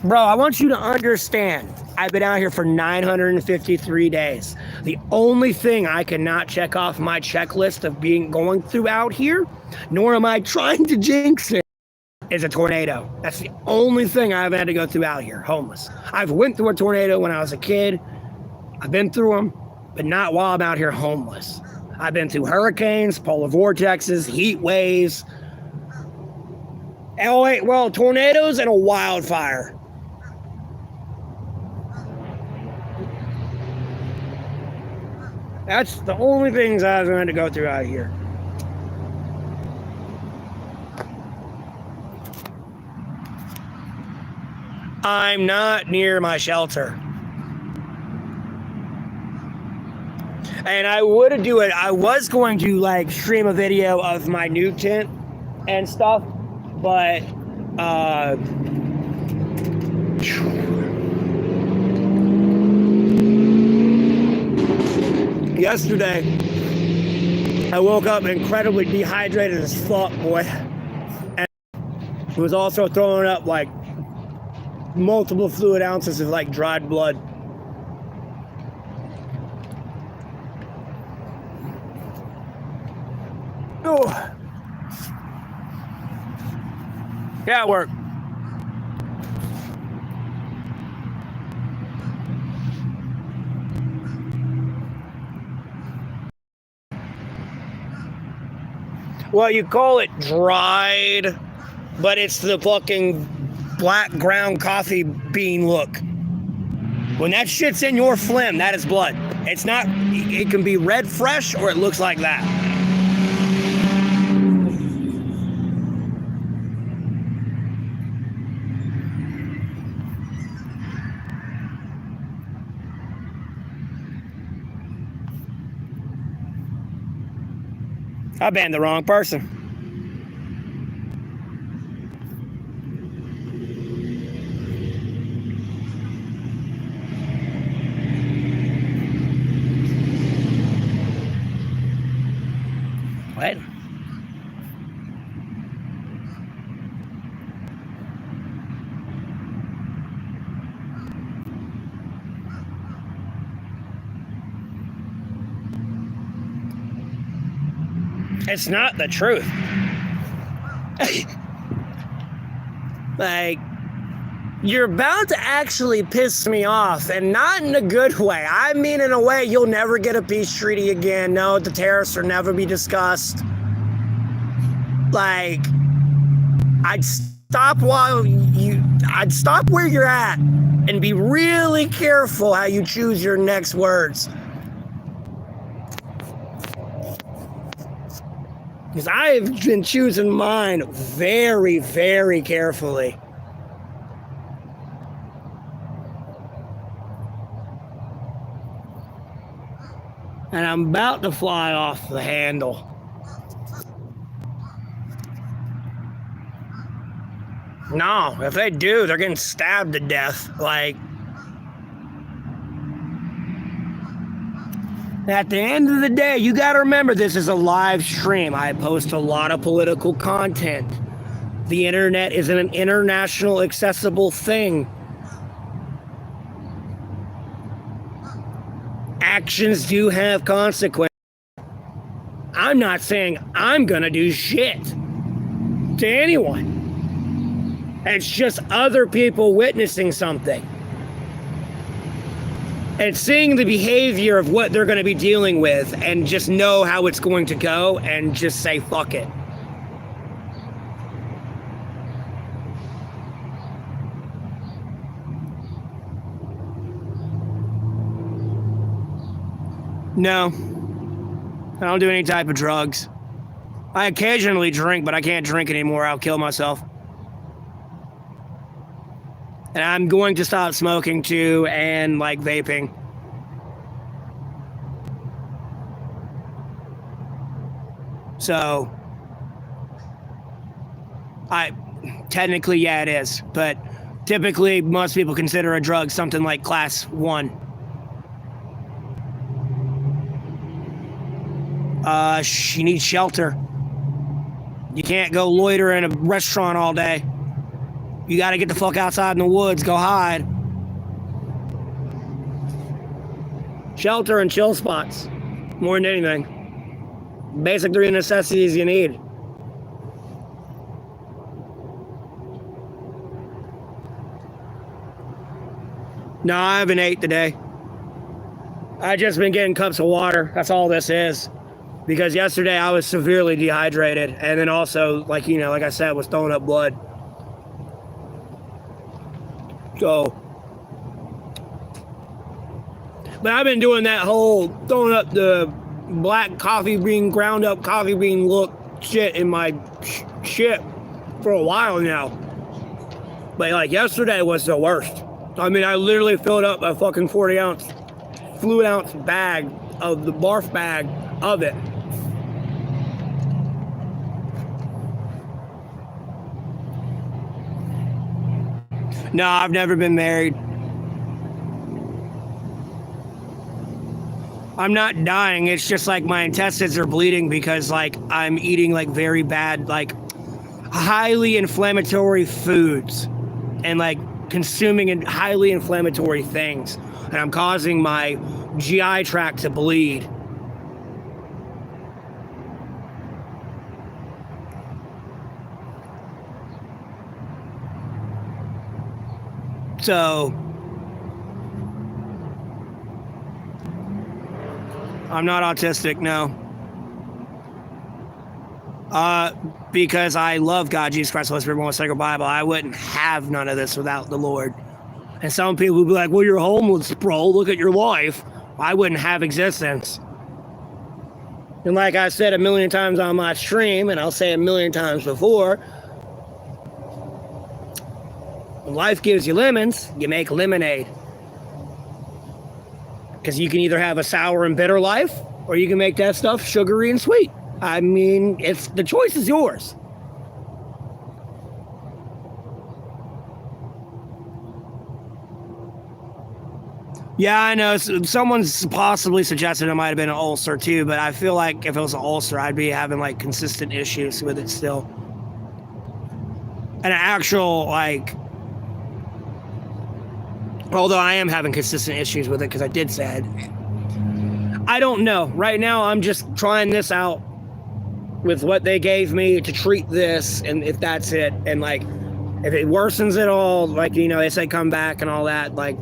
Bro, I want you to understand, I've been out here for 953 days. The only thing I cannot check off my checklist of going through out here, nor am I trying to jinx it, is a tornado. That's the only thing I've had to go through out here, homeless. I've went through a tornado when I was a kid. I've been through them, but not while I'm out here homeless. I've been through hurricanes, polar vortexes, heat waves. Oh wait, well, tornadoes and a wildfire. That's the only things I've had to go through out here. I'm not near my shelter. And I would do it. I was going to like stream a video of my new tent and stuff, but Yesterday, I woke up incredibly dehydrated as fuck, boy. And was also throwing up like multiple fluid ounces of like dried blood. Oh. Yeah, it worked. Well, you call it dried, but it's the fucking black ground coffee bean look. When that shit's in your phlegm, that is blood. It's not, it can be red fresh or it looks like that. I banned the wrong person. What? It's not the truth. Like, you're about to actually piss me off, and not in a good way. I mean, in a way, you'll never get a peace treaty again. No, the tariffs will never be discussed. Like, I'd stop where you're at and be really careful how you choose your next words. Because I've been choosing mine very, very carefully. And I'm about to fly off the handle. No, if they do, they're getting stabbed to death. Like, at the end of the day, you got to remember this is a live stream. I post a lot of political content. The internet is an international accessible thing. Actions do have consequences. I'm not saying I'm going to do shit to anyone. It's just other people witnessing something. And seeing the behavior of what they're going to be dealing with and just know how it's going to go and just say, fuck it. No, I don't do any type of drugs. I occasionally drink, but I can't drink anymore. I'll kill myself. And I'm going to stop smoking too, and like vaping. So, technically, yeah, it is. But typically, most people consider a drug something like class 1. You need shelter. You can't go loiter in a restaurant all day. You got to get the fuck outside in the woods, go hide. Shelter and chill spots, more than anything. Basic 3 necessities you need. No, I haven't ate today. I've just been getting cups of water. That's all this is. Because yesterday I was severely dehydrated. And then also, like I said, was throwing up blood. So, but I've been doing that whole throwing up the black coffee bean, ground up coffee bean look shit in my shit for a while now. But like yesterday was the worst. I mean, I literally filled up a fucking 40-ounce fluid ounce bag of the barf bag of it. No, I've never been married. I'm not dying. It's just like my intestines are bleeding because like I'm eating like very bad, like highly inflammatory foods and like consuming highly inflammatory things. And I'm causing my GI tract to bleed. So I'm not autistic, no. Because I love God, Jesus Christ, Holy Spirit, one sacred Bible. I wouldn't have none of this without the Lord. And some people would be like, well, you're homeless, bro. Look at your life. I wouldn't have existence. And like I said a million times on my stream, and I'll say a million times before, when life gives you lemons, you make lemonade. Because you can either have a sour and bitter life, or you can make that stuff sugary and sweet. I mean, the choice is yours. Yeah, I know. Someone's possibly suggested it might have been an ulcer too, but I feel like if it was an ulcer, I'd be having like consistent issues with it still. An actual like, although I am having consistent issues with it because I did say it. I don't know. Right now, I'm just trying this out with what they gave me to treat this, and if that's it, and like, if it worsens at all, like, you know, they say come back and all that, like.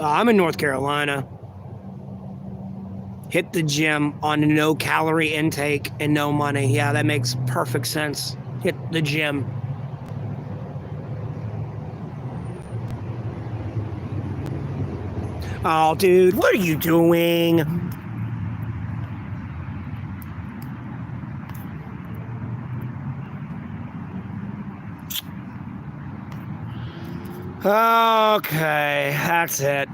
I'm in North Carolina. Hit the gym on a no calorie intake and no money. Yeah, that makes perfect sense. Hit the gym. Oh, dude, what are you doing? Okay, that's it.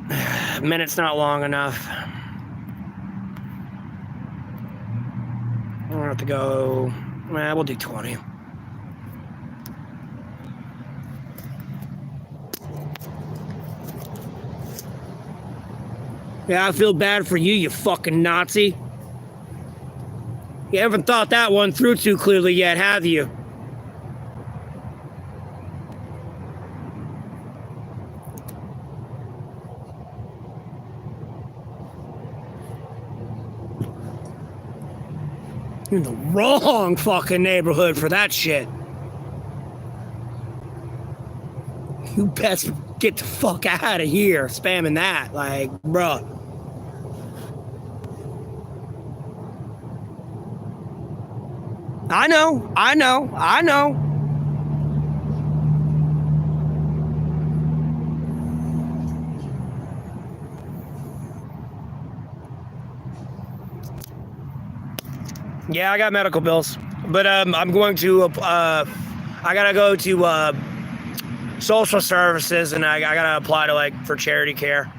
Minute's not long enough. We'll have to go. We'll do 20. Yeah, I feel bad for you, you fucking Nazi. You haven't thought that one through too clearly yet, have you? You're in the wrong fucking neighborhood for that shit. You best get the fuck out of here spamming that. Like, bruh. I know. Yeah, I got medical bills, but I'm going to. I gotta go to social services, and I gotta apply to like for charity care.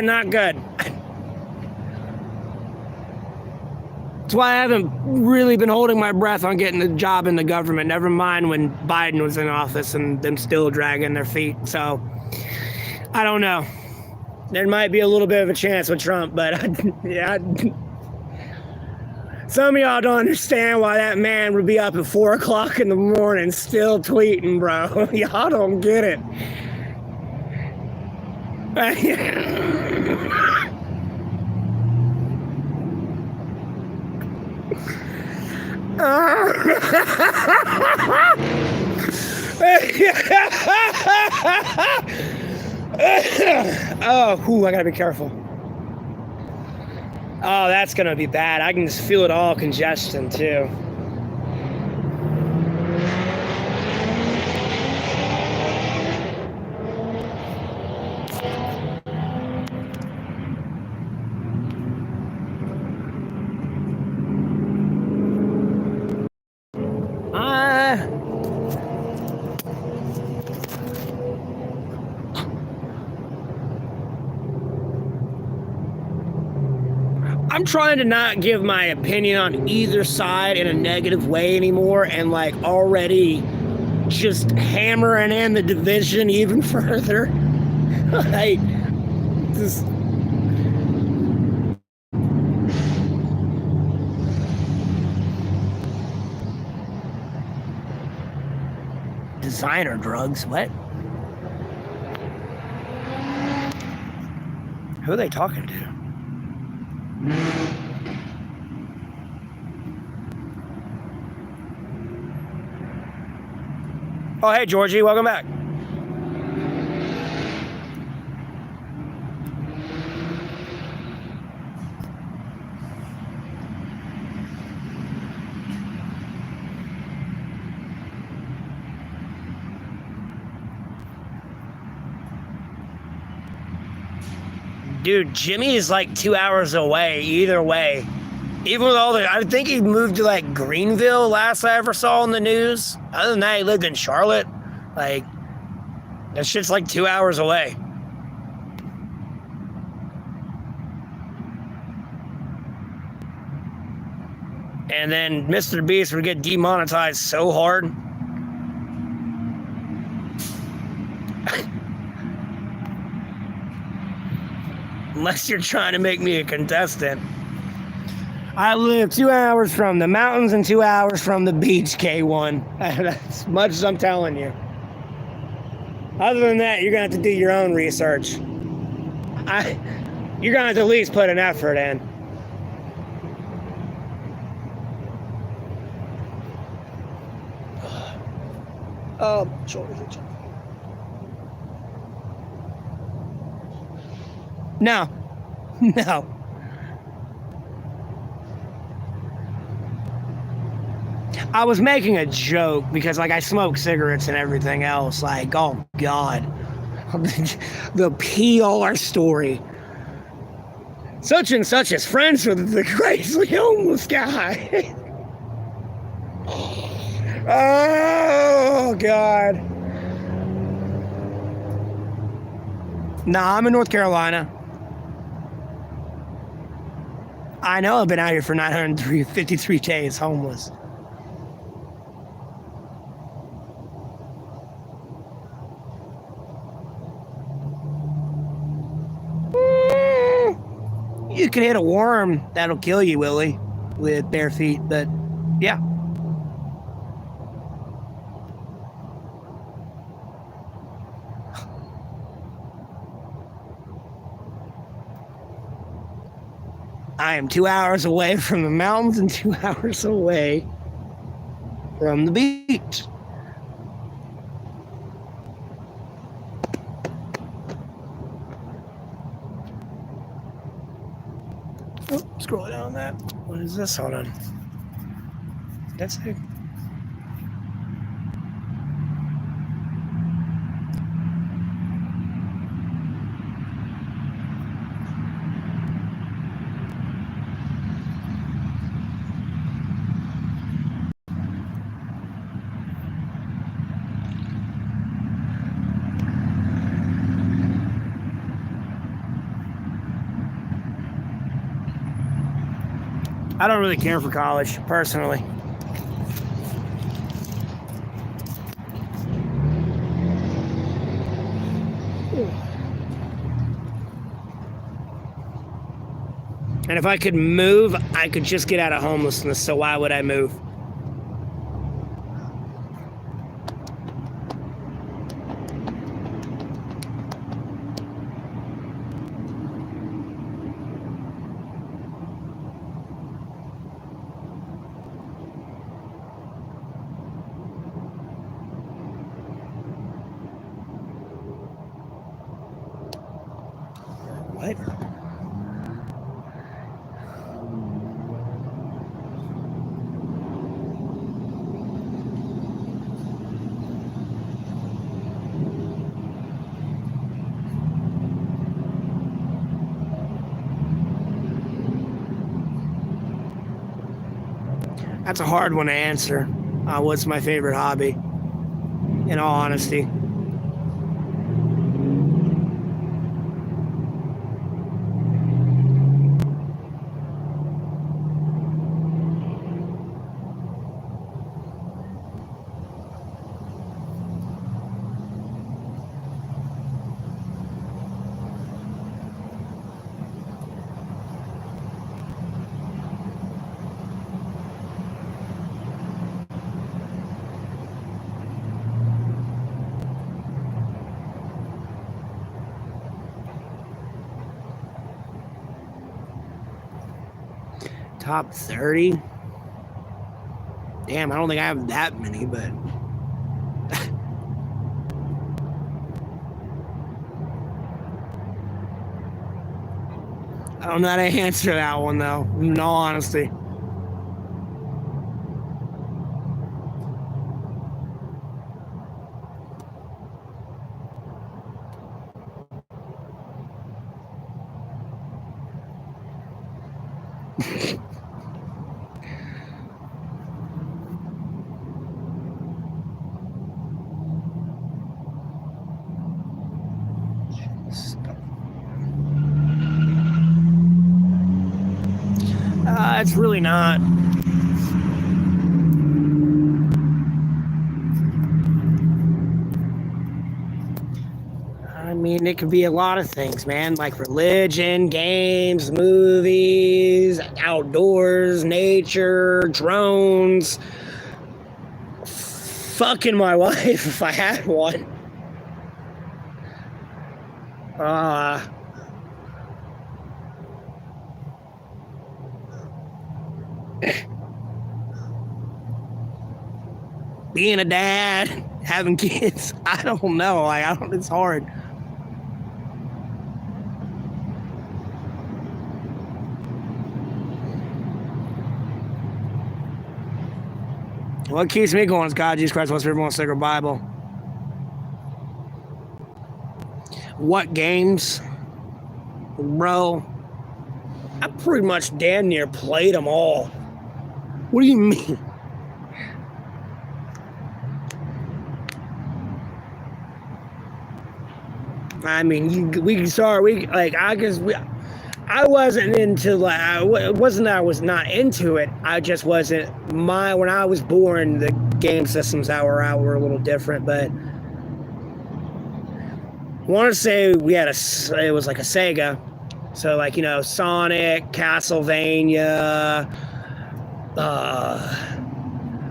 Not good. That's why I haven't really been holding my breath on getting a job in the government. Never mind when Biden was in office and them still dragging their feet. So, I don't know. There might be a little bit of a chance with Trump, but yeah. Some of y'all don't understand why that man would be up at 4 o'clock in the morning still tweeting, bro. Y'all don't get it. Oh, I gotta be careful. Oh, that's gonna be bad. I can just feel it all congestion too. I'm trying to not give my opinion on either side in a negative way anymore, and like already just hammering in the division even further. Like, just designer drugs, what? Who are they talking to? Oh, hey, Georgie, welcome back. Dude, Jimmy is like 2 hours away either way. Even with all the, I think he moved to like Greenville last I ever saw on the news. Other than that, he lived in Charlotte. Like, that shit's like 2 hours away. And then Mr. Beast would get demonetized so hard. Unless you're trying to make me a contestant. I live 2 hours from the mountains and 2 hours from the beach, K1. That's as much as I'm telling you. Other than that, you're going to have to do your own research. You're going to have to at least put an effort in. Shoulders. No. I was making a joke because, like, I smoke cigarettes and everything else. Like, oh, God. The PR story. Such and such is friends with the crazy homeless guy. Oh, God. Nah, I'm in North Carolina. I know I've been out here for 953 days homeless. You can hit a worm, that'll kill you, Willie, with bare feet, but yeah. I am 2 hours away from the mountains and 2 hours away from the beach. Oh, scroll down that. What is this? Hold on. That's it. I don't really care for college, personally. And if I could move, I could just get out of homelessness, so why would I move? What? That's a hard one to answer. What's my favorite hobby? In all honesty. Top 30? Damn, I don't think I have that many, but I don't know how to answer that one, though, in all honesty. It's really not. I mean, it could be a lot of things, man. Like religion, games, movies, outdoors, nature, drones. Fucking my wife if I had one. Being a dad, having kids, I don't know. Like, it's hard. What keeps me going is God, Jesus Christ, what's everyone's sacred Bible. What games? Bro, I pretty much damn near played them all. What do you mean? I mean, I wasn't into, like, it wasn't that I was not into it. I just wasn't, when I was born, the game systems that were out were a little different, but I want to say it was like a Sega. So, like, Sonic, Castlevania,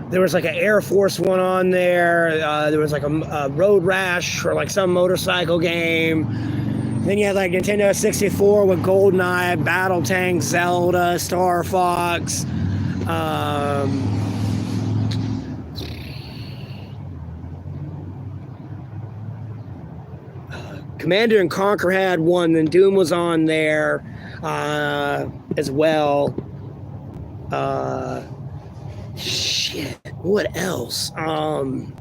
there was like an Air Force one on there. There was like a Road Rash or like some motorcycle game. Then you had like Nintendo 64 with GoldenEye, Battletech, Zelda, Star Fox. Commander and Conquer had one. Then Doom was on there as well. Shit, what else? And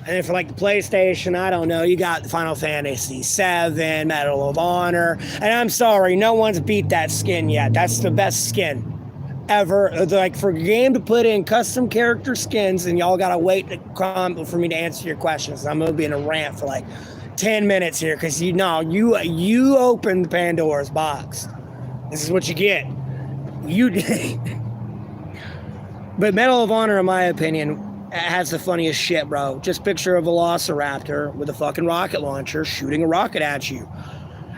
then for like the PlayStation, I don't know, you got Final Fantasy VII, Medal of Honor, and I'm sorry, no one's beat that skin yet. That's the best skin ever. Like, for a game to put in custom character skins, and y'all gotta wait to come for me to answer your questions. I'm gonna be in a rant for like 10 minutes here, because you opened Pandora's box. This is what you get. But Medal of Honor, in my opinion, has the funniest shit, bro. Just picture a velociraptor with a fucking rocket launcher shooting a rocket at you.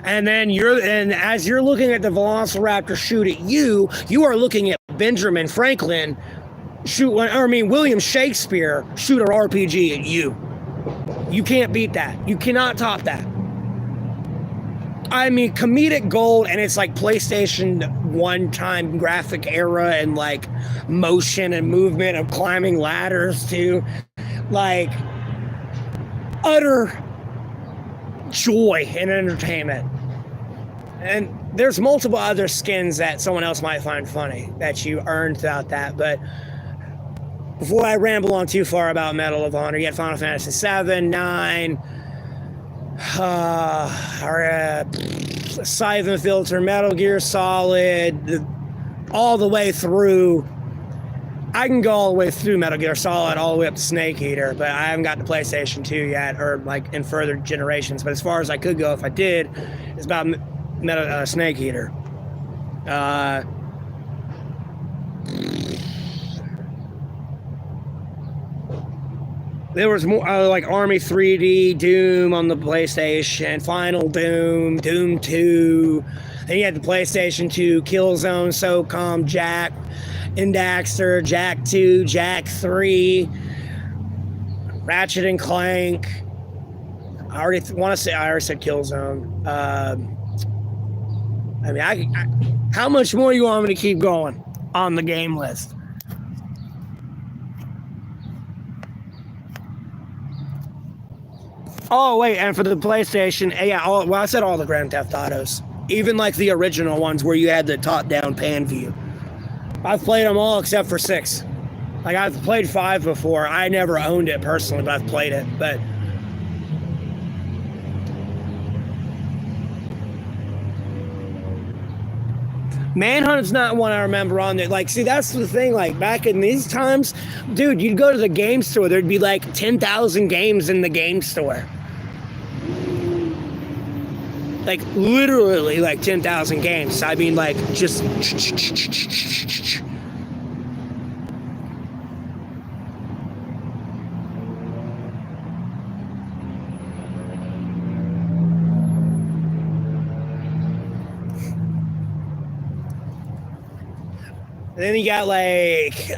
And then as you're looking at the Velociraptor shoot at you, you are looking at Benjamin Franklin William Shakespeare shoot an RPG at you. You can't beat that. You cannot top that. I mean, comedic gold, and it's like PlayStation 1 time graphic era and like motion and movement of climbing ladders to like utter joy and entertainment. And there's multiple other skins that someone else might find funny that you earned throughout that, but before I ramble on too far about Medal of Honor, you had Final Fantasy 7, 9, Siphon Filter, Metal Gear Solid, all the way through. I can go all the way through Metal Gear Solid, all the way up to Snake Eater, but I haven't got the PlayStation 2 yet, or like in further generations. But as far as I could go, if I did, it's about Snake Eater. There was more like Army 3D, Doom on the PlayStation, Final Doom, Doom 2. Then you had the PlayStation 2, Killzone, SOCOM, Jack, Indaxter, Jack 2, Jack 3, Ratchet and Clank. I already said Killzone. I mean, how much more you want me to keep going on the game list? Oh, wait, and for the PlayStation, yeah, I said all the Grand Theft Autos. Even like the original ones where you had the top-down pan view. I've played them all except for 6. Like, I've played 5 before. I never owned it personally, but I've played it. But Manhunt's not one I remember on there. Like, see, that's the thing. Like, back in these times, dude, you'd go to the game store. There'd be like 10,000 games in the game store. Like, literally, like 10,000 games. I mean, like, just. And then you got like,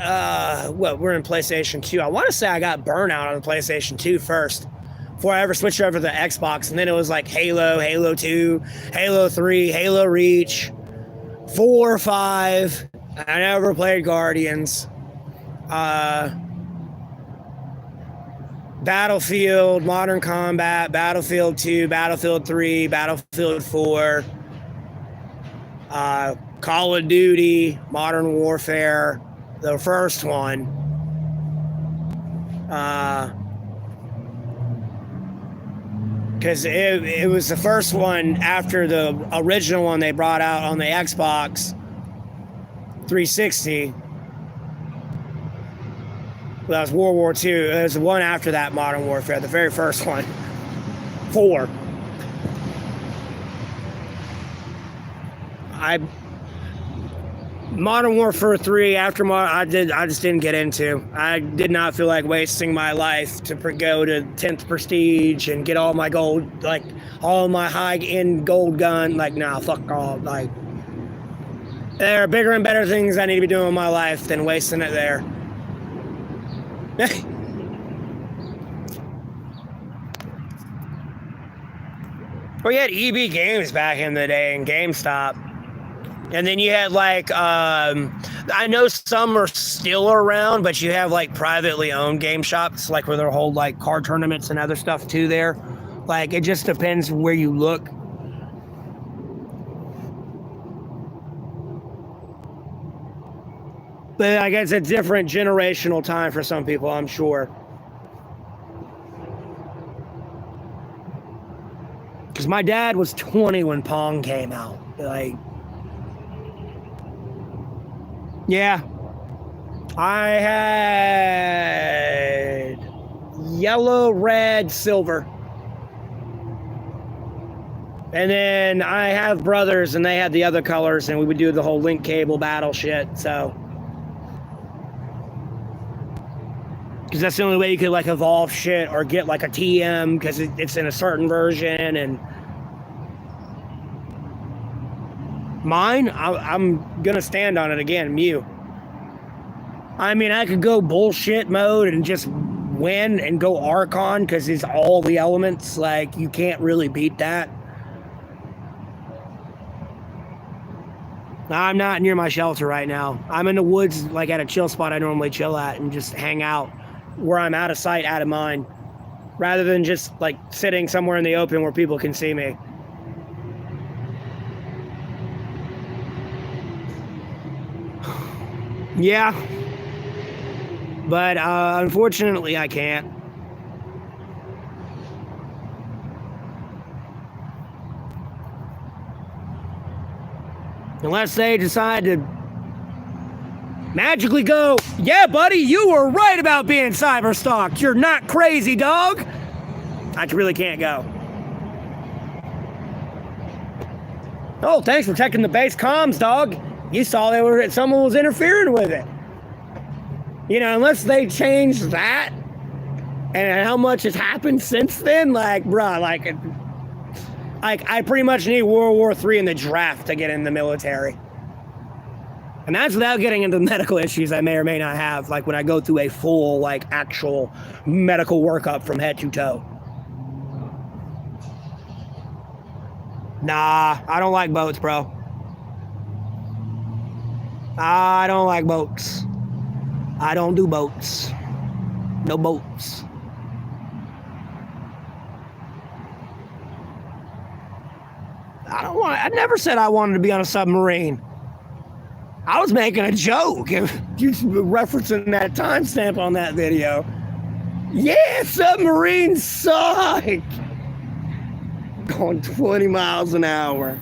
we're in PlayStation 2. I want to say I got Burnout on the PlayStation 2 first before I ever switched over to the Xbox. And then it was like Halo, Halo 2, Halo 3, Halo Reach, 4, 5. I never played Guardians. Battlefield, Modern Combat, Battlefield 2, Battlefield 3, Battlefield 4. Call of Duty, Modern Warfare, the first one. Because it was the first one after the original one they brought out on the Xbox 360. That was World War II. It was the one after that, Modern Warfare, the very first one. 4. Modern Warfare 3 after I just didn't get into. I did not feel like wasting my life to go to 10th Prestige and get all my gold, like all my high-end gold gun. Like, nah, fuck all. Like, there are bigger and better things I need to be doing in my life than wasting it there. We had EB Games back in the day and GameStop. And then you had like, I know some are still around, but you have like privately owned game shops, like where they'll hold like card tournaments and other stuff too there. Like, it just depends where you look. But I guess it's a different generational time for some people, I'm sure. Because my dad was 20 when Pong came out. Like, yeah, I had yellow, red, silver. And then I have brothers, and they had the other colors, and we would do the whole link cable battle shit, so. Because that's the only way you could, like, evolve shit or get, like, a TM, because it's in a certain version, and. Mine, I'm gonna stand on it again, Mew. I mean, I could go bullshit mode and just win and go Archon because it's all the elements. Like, you can't really beat that. I'm not near my shelter right now. I'm in the woods, like at a chill spot I normally chill at and just hang out where I'm out of sight, out of mind, rather than just like sitting somewhere in the open where people can see me. Yeah. But unfortunately, I can't. Unless they decide to magically go, yeah, buddy, you were right about being cyberstalked. You're not crazy, dog. I really can't go. Oh, thanks for checking the base comms, dog. You saw someone was interfering with it. You know, unless they change that, and how much has happened since then, like, bruh, like I pretty much need World War III in the draft to get in the military. And that's without getting into medical issues I may or may not have, like when I go through a full, like, actual medical workup from head to toe. Nah, I don't like boats, bro. I don't like boats. I don't do boats. No boats. I never said I wanted to be on a submarine. I was making a joke. If you referencing that timestamp on that video. Yeah, submarines suck. Going 20 miles an hour.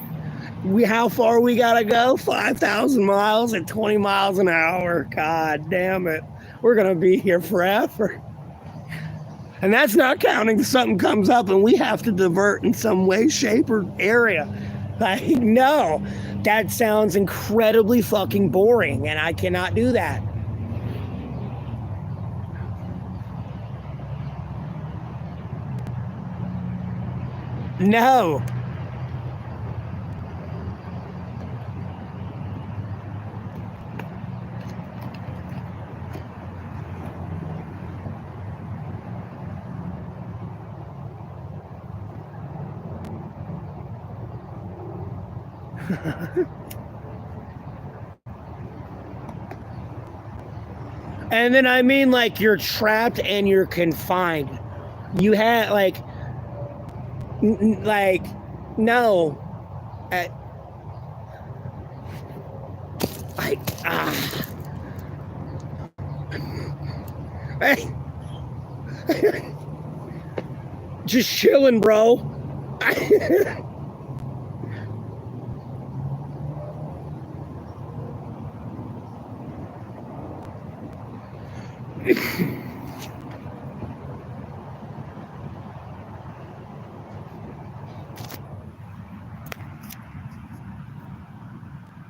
How far we gotta go? 5,000 miles at 20 miles an hour. God damn it. We're gonna be here forever. And that's not counting if something comes up and we have to divert in some way, shape, or area. Like, no, that sounds incredibly fucking boring, and I cannot do that. No. And then I mean, like, you're trapped and you're confined. You had like no, hey, just chilling, bro.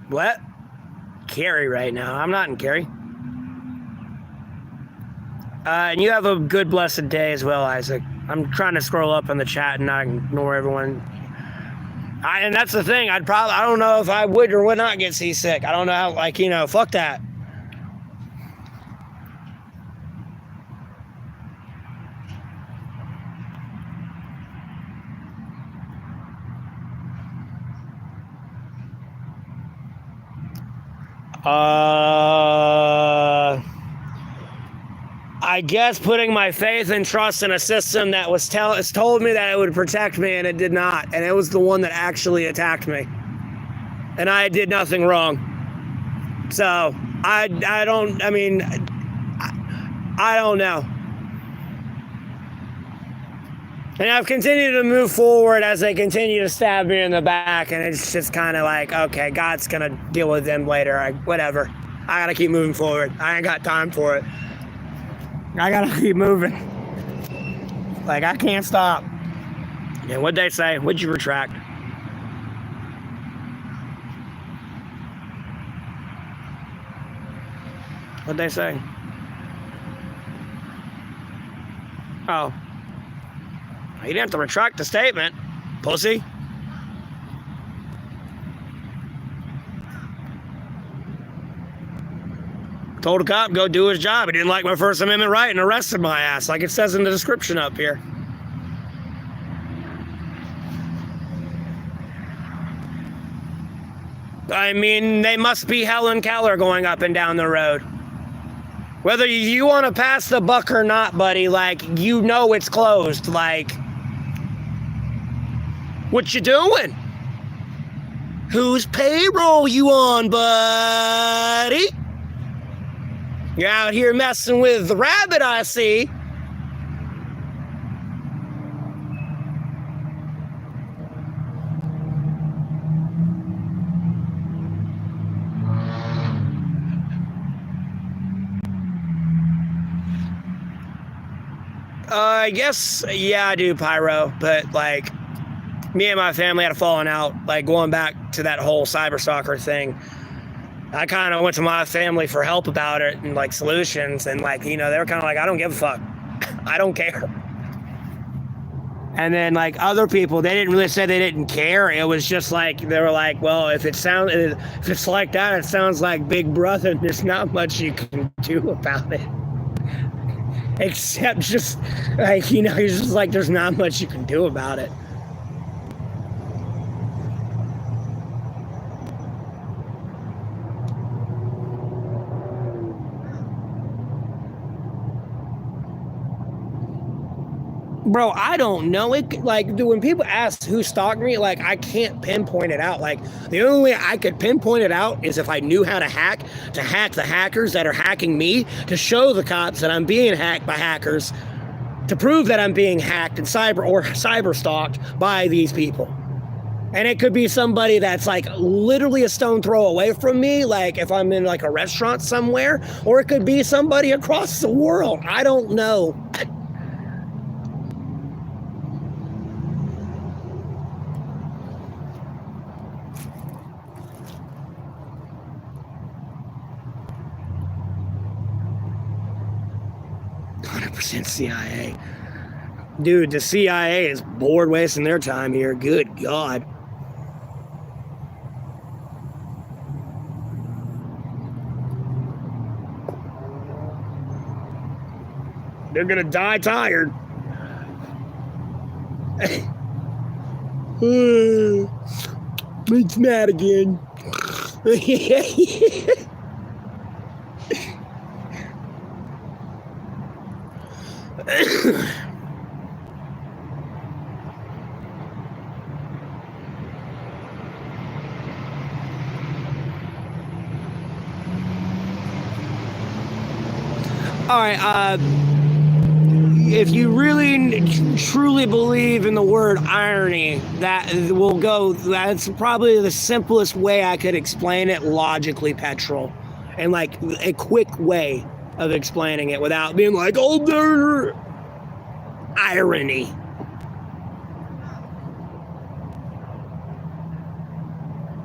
What? Cary right now. I'm not in Cary. And you have a good, blessed day as well, Isaac. I'm trying to scroll up in the chat and not ignore everyone. And that's the thing. I don't know if I would or would not get seasick. I don't know how, like, you know, fuck that. I guess putting my faith and trust in a system that was told me that it would protect me, and it did not. And it was the one that actually attacked me. And I did nothing wrong. So, I don't know. And I've continued to move forward as they continue to stab me in the back, and it's just kind of like, okay, God's gonna deal with them later. Whatever. I gotta keep moving forward. I ain't got time for it. I gotta keep moving. Like, I can't stop. And what'd they say? What'd you retract? What'd they say? Oh. You didn't have to retract the statement, pussy. Told a cop, go do his job. He didn't like my First Amendment right and arrested my ass, like it says in the description up here. I mean, they must be Helen Keller going up and down the road. Whether you want to pass the buck or not, buddy, like, you know it's closed. Like, what you doing? Whose payroll you on, buddy? You're out here messing with the rabbit, I see. I guess, yeah, I do, Pyro, but, like, me and my family had a falling out, like, going back to that whole cyber stalker thing. I kind of went to my family for help about it and, like, solutions, and, like, you know, they were kind of like, I don't give a fuck. I don't care. And then, like, other people, they didn't really say they didn't care. It was just like, they were like, well, if it's like that, it sounds like Big Brother, and there's not much you can do about it. Except just, like, you know, it's just like, there's not much you can do about it. Bro, I don't know. It, like, when people ask who stalked me, like, I can't pinpoint it out. Like, the only way I could pinpoint it out is if I knew how to hack the hackers that are hacking me, to show the cops that I'm being hacked by hackers, to prove that I'm being hacked and cyber stalked by these people. And it could be somebody that's, like, literally a stone throw away from me, like if I'm in, like, a restaurant somewhere, or it could be somebody across the world. I don't know. 100% CIA. Dude, the CIA is bored wasting their time here. Good God. They're gonna die tired. It's mad again. All right, if you really truly believe in the word irony, that's probably the simplest way I could explain it logically, Petrol. And, like, a quick way of explaining it without being like, oh, there, irony.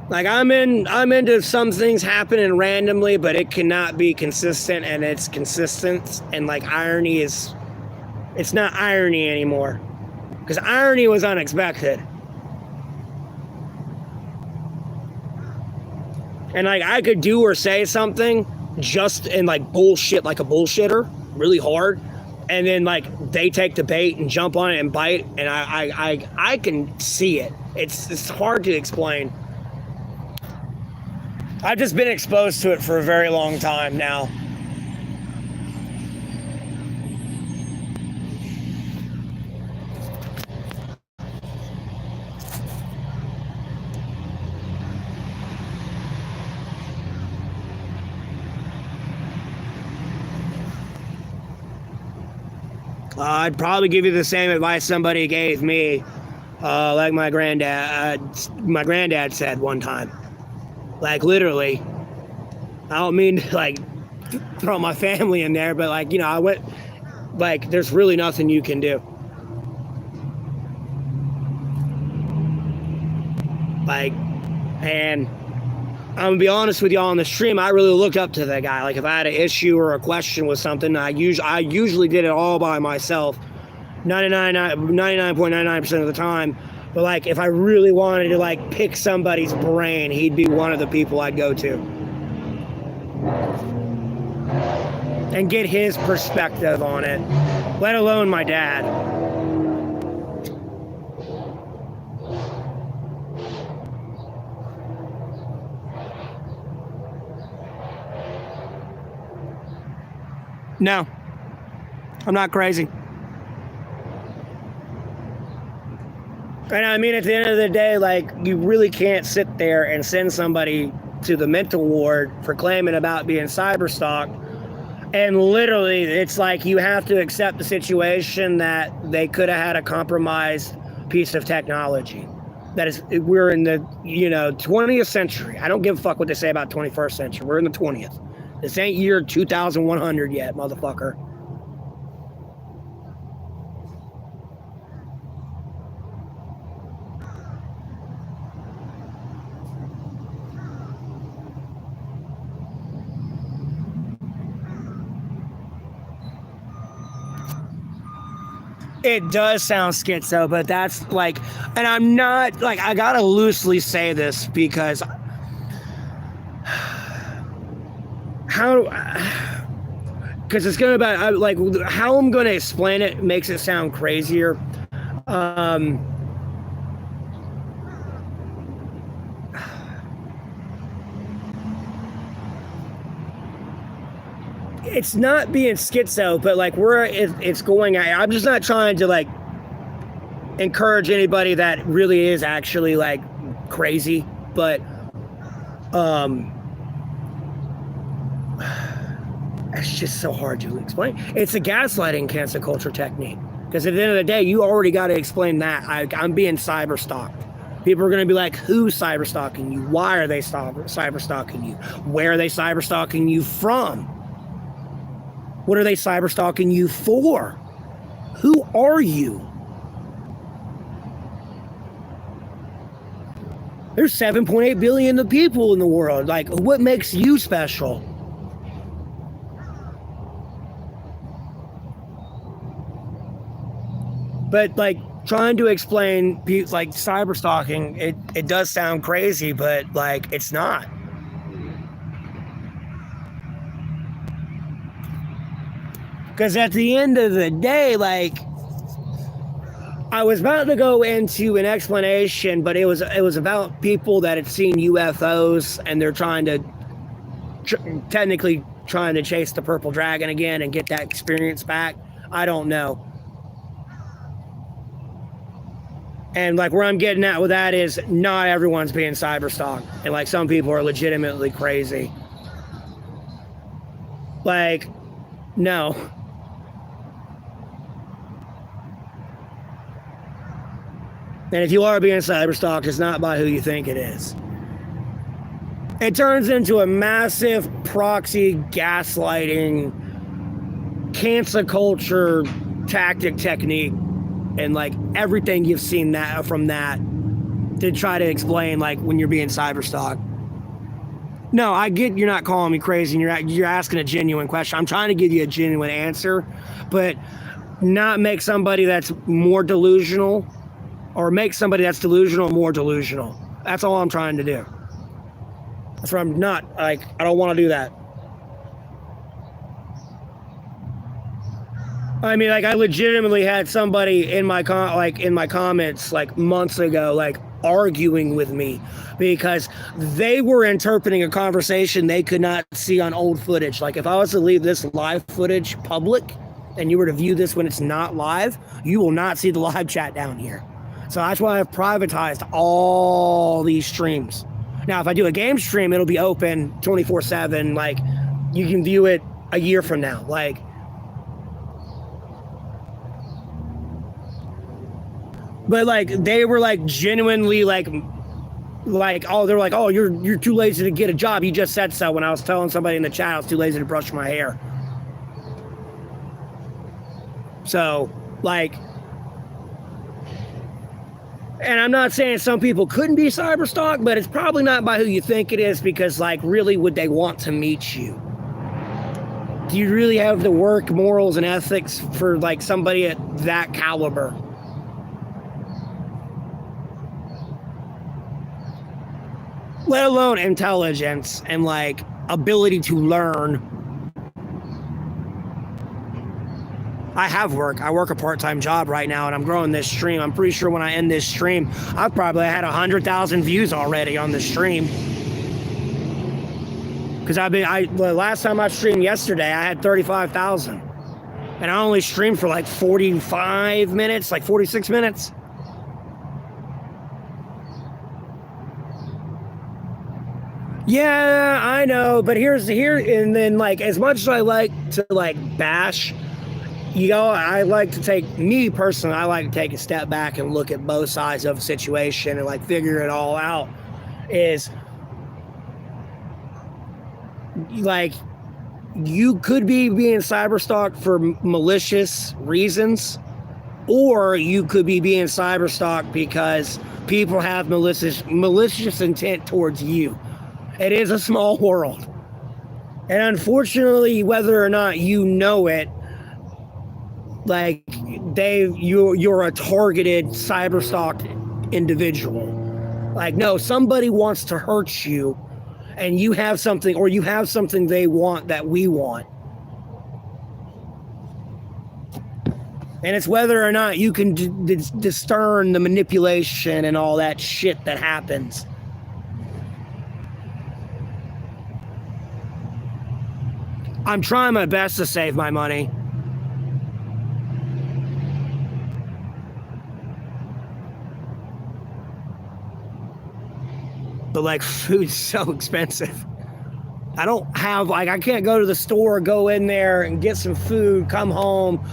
Like, I'm into some things happening randomly, but it cannot be consistent, and it's consistent. And, like, irony is, it's not irony anymore, because irony was unexpected. And, like, I could do or say something just in, like, bullshit, like a bullshitter, really hard, and then, like, they take the bait and jump on it and bite, and I can see it. It's hard to explain. I've just been exposed to it for a very long time now. I'd probably give you the same advice somebody gave me, like my granddad said one time. Like, literally, I don't mean to, like, throw my family in there, but, like, you know, I went, like, there's really nothing you can do. Like, and I'm gonna be honest with y'all on the stream, I really looked up to that guy. Like, if I had an issue or a question with something, I usually did it all by myself, 99.99% of the time. But, like, if I really wanted to, like, pick somebody's brain, he'd be one of the people I'd go to. and get his perspective on it, let alone my dad. No, I'm not crazy. And I mean, at the end of the day, like, you really can't sit there and send somebody to the mental ward for claiming about being cyberstalked. And literally, it's like you have to accept the situation that they could have had a compromised piece of technology. That is, we're in the, 20th century. I don't give a fuck what they say about 21st century. We're in the 20th. This ain't year 2100 yet, motherfucker. It does sound schizo, but that's like, and I'm not, like, I gotta loosely say this because because it's gonna about, like, how I'm gonna explain it makes it sound crazier. It's not being schizo, but like it's going. I'm just not trying to like encourage anybody that really is actually like crazy, but it's just so hard to explain. It's a gaslighting cancel culture technique, because at the end of the day, you already got to explain that I'm being cyber stalked. People are going to be like, who's cyber stalking you? Why are they cyber stalking you? Where are they cyber stalking you from? What are they cyber stalking you for? Who are you? There's 7.8 billion of people in the world. Like, what makes you special? But like, trying to explain like cyber stalking, it does sound crazy, but like, it's not. Because at the end of the day, like, I was about to go into an explanation, but it was about people that had seen UFOs and they're trying to technically trying to chase the purple dragon again and get that experience back. I don't know. And like, where I'm getting at with that is not everyone's being cyberstalked, and like, some people are legitimately crazy. Like, no. And if you are being cyberstalked, it's not by who you think it is. It turns into a massive proxy gaslighting, cancel culture tactic technique, and like everything you've seen that from that to try to explain like when you're being cyberstalked. No, I get you're not calling me crazy and you're asking a genuine question. I'm trying to give you a genuine answer, but not make somebody that's more delusional, or make somebody that's delusional more delusional. That's all I'm trying to do. That's what I'm not, like, I don't want to do that. I mean, like, I legitimately had somebody in my comments like months ago, like, arguing with me because they were interpreting a conversation they could not see on old footage. Like, if I was to leave this live footage public and you were to view this when it's not live, you will not see the live chat down here. So that's why I've privatized all these streams. Now, if I do a game stream, it'll be open 24/7. Like, you can view it a year from now. Like, but like, they were like genuinely like, oh, they're like, oh, you're too lazy to get a job. You just said so. When I was telling somebody in the chat I was too lazy to brush my hair. So, like, and I'm not saying some people couldn't be cyberstalked, but it's probably not by who you think it is, because like, really, would they want to meet you? Do you really have the work, morals, and ethics for like somebody at that caliber? Let alone intelligence and like ability to learn I have work. I work a part-time job right now, and I'm growing this stream. I'm pretty sure when I end this stream, I've probably had 100,000 views already on the stream. Because the last time I streamed yesterday, I had 35,000. And I only streamed for like 45 minutes, like 46 minutes. Yeah, I know, but and then like as much as I like to like bash, I like to take a step back and look at both sides of a situation and like figure it all out. Is like you could be being cyberstalked for malicious reasons, or you could be being cyberstalked because people have malicious intent towards you. It is a small world. And unfortunately, whether or not you know it, like you're a targeted cyberstalked individual. Like, no, somebody wants to hurt you, and you have something they want that we want. And it's whether or not you can discern the manipulation and all that shit that happens. I'm trying my best to save my money. But like, food's so expensive. I can't go to the store, go in there and get some food, come home,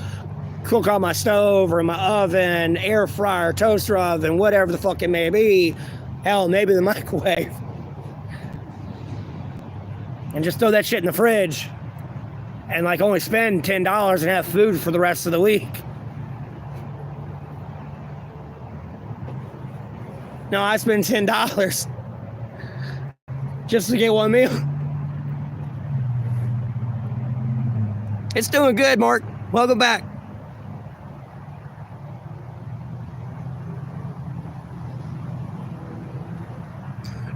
cook on my stove or my oven, air fryer, toaster oven, whatever the fuck it may be. Hell, maybe the microwave. And just throw that shit in the fridge. And like only spend $10 and have food for the rest of the week. No, I spend $10 just to get one meal. It's doing good, Mark. Welcome back.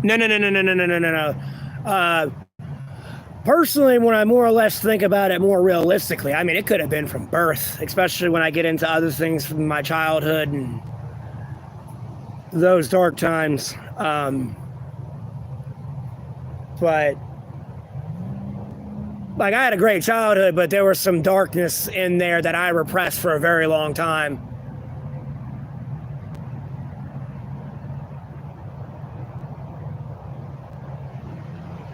No. Personally, when I more or less think about it more realistically, I mean, it could have been from birth, especially when I get into other things from my childhood and those dark times. But like, I had a great childhood, but there was some darkness in there that I repressed for a very long time.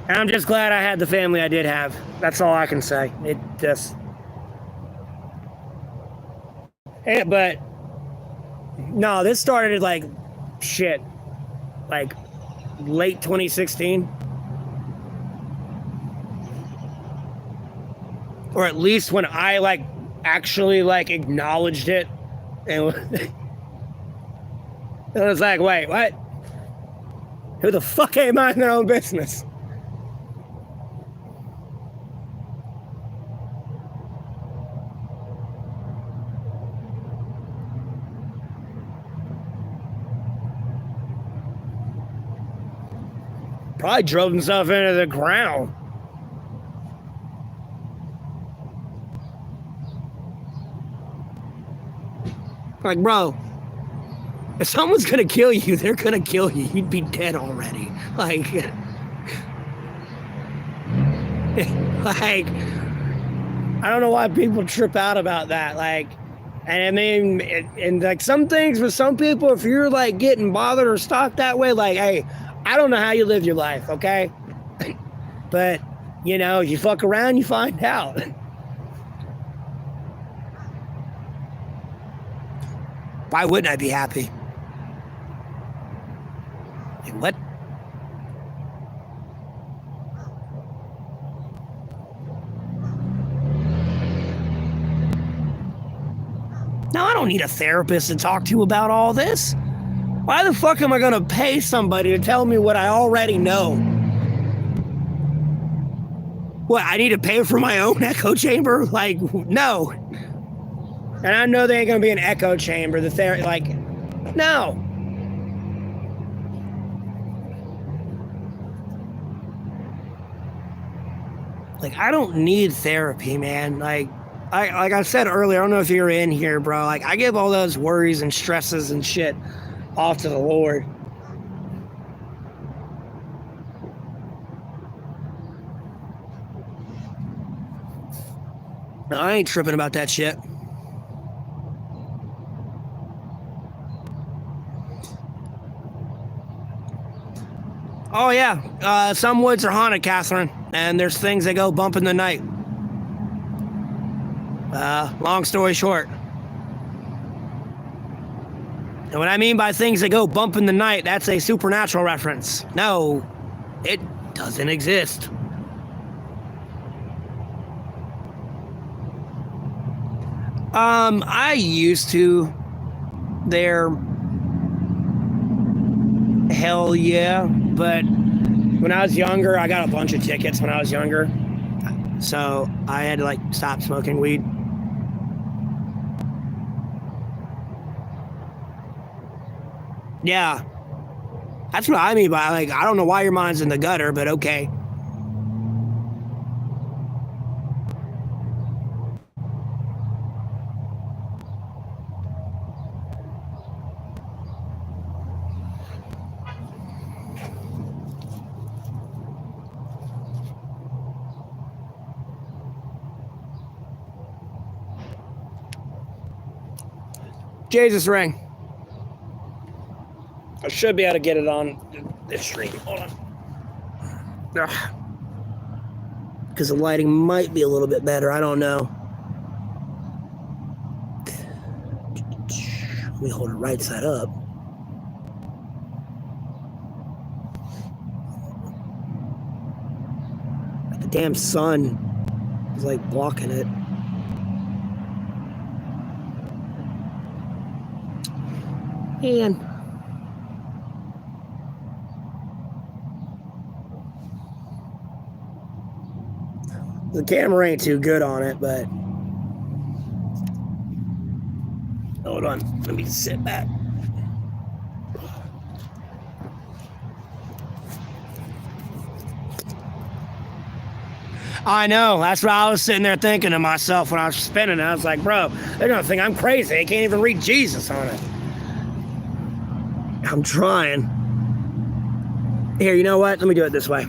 And I'm just glad I had the family I did have. That's all I can say. But no, this started like late 2016. Or at least when I actually acknowledged it. And it was like, wait, what? Who the fuck ain't minding their own business? Probably drove himself into the ground. Like, bro, if someone's gonna kill you, they're gonna kill you. You'd be dead already. Like, I don't know why people trip out about that. Like, and I mean, and like some things with some people, if you're like getting bothered or stalked that way, like, hey, I don't know how you live your life, okay? But, you fuck around, you find out. Why wouldn't I be happy? Like, what? No, I don't need a therapist to talk to about all this. Why the fuck am I going to pay somebody to tell me what I already know? What, I need to pay for my own echo chamber? Like, no. And I know there ain't going to be an echo chamber. No. Like, I don't need therapy, man. Like, like I said earlier, I don't know if you're in here, bro. Like, I give all those worries and stresses and shit off to the Lord. I ain't tripping about that shit. Oh, yeah. Some woods are haunted, Catherine. And there's things that go bump in the night. Long story short. And what I mean by things that go bump in the night, that's a supernatural reference. No, it doesn't exist. I used to. There. Hell yeah. But when I was younger, I got a bunch of tickets when I was younger. So I had to, like, stop smoking weed. Yeah. That's what I mean by, like, I don't know why your mind's in the gutter, but okay. Jesus ring. I should be able to get it on this stream. Hold on. Because the lighting might be a little bit better. I don't know. Let me hold it right side up. The damn sun is like blocking it. And the camera ain't too good on it, but hold on, let me sit back. I know, that's what I was sitting there thinking to myself when I was spinning it. I was like, bro, they're gonna think I'm crazy. They can't even read Jesus on it. I'm trying. Here, you know what? Let me do it this way.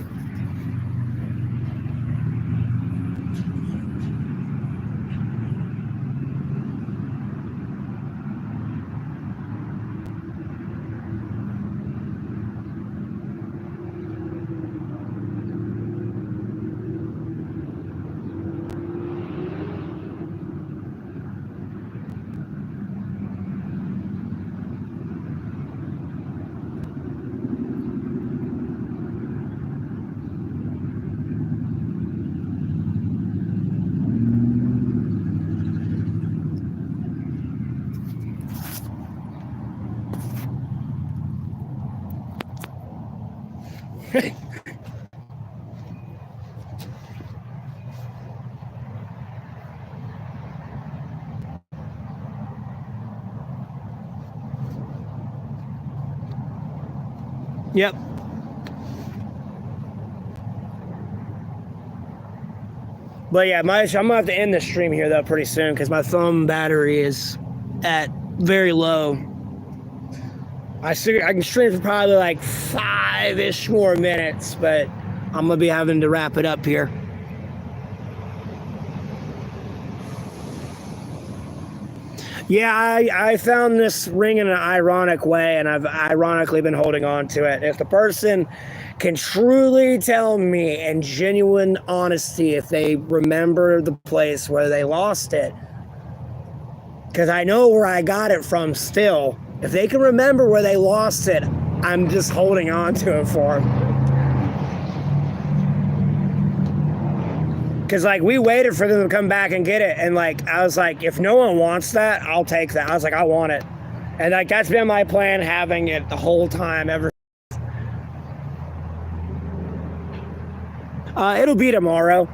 Yep. But yeah, I'm gonna have to end the stream here though pretty soon because my phone battery is at very low. I can stream for probably like 5-ish more minutes, but I'm gonna be having to wrap it up here. Yeah, I found this ring in an ironic way, and I've ironically been holding on to it. If the person can truly tell me in genuine honesty if they remember the place where they lost it, because I know where I got it from still. If they can remember where they lost it, I'm just holding on to it for them. Because, like, we waited for them to come back and get it. And, like, I was like, if no one wants that, I'll take that. I was like, I want it. And, like, that's been my plan, having it the whole time ever. It'll be tomorrow.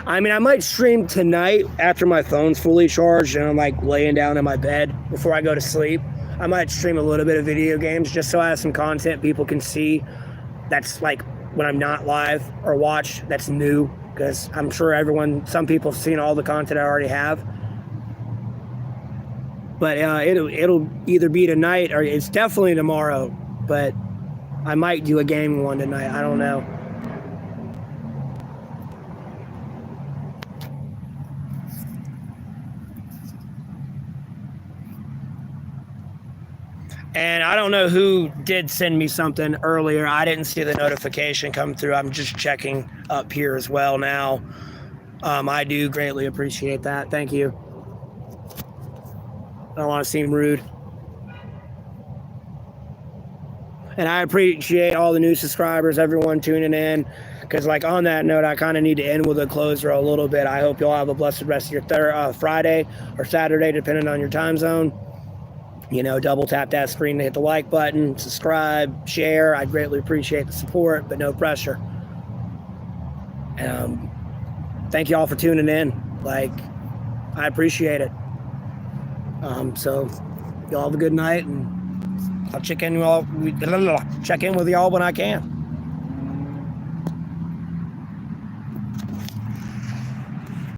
I mean, I might stream tonight after my phone's fully charged and I'm, like, laying down in my bed before I go to sleep. I might stream a little bit of video games just so I have some content people can see that's, like, when I'm not live or watch that's new. because I'm sure some people have seen all the content I already have. But it'll either be tonight or it's definitely tomorrow. But I might do a gaming one tonight. I don't know. And I don't know who did send me something earlier. I didn't see the notification come through. I'm just checking up here as well now. I do greatly appreciate that. Thank you. I don't want to seem rude. And I appreciate all the new subscribers, everyone tuning in. Because, like, on that note, I kind of need to end with a closer a little bit. I hope you'll have a blessed rest of your Friday or Saturday, depending on your time zone. You know, double tap that screen to hit the like button, subscribe, share. I greatly appreciate the support, but no pressure. Thank you all for tuning in. Like, I appreciate it. So y'all have a good night, and I'll check in with y'all when I can.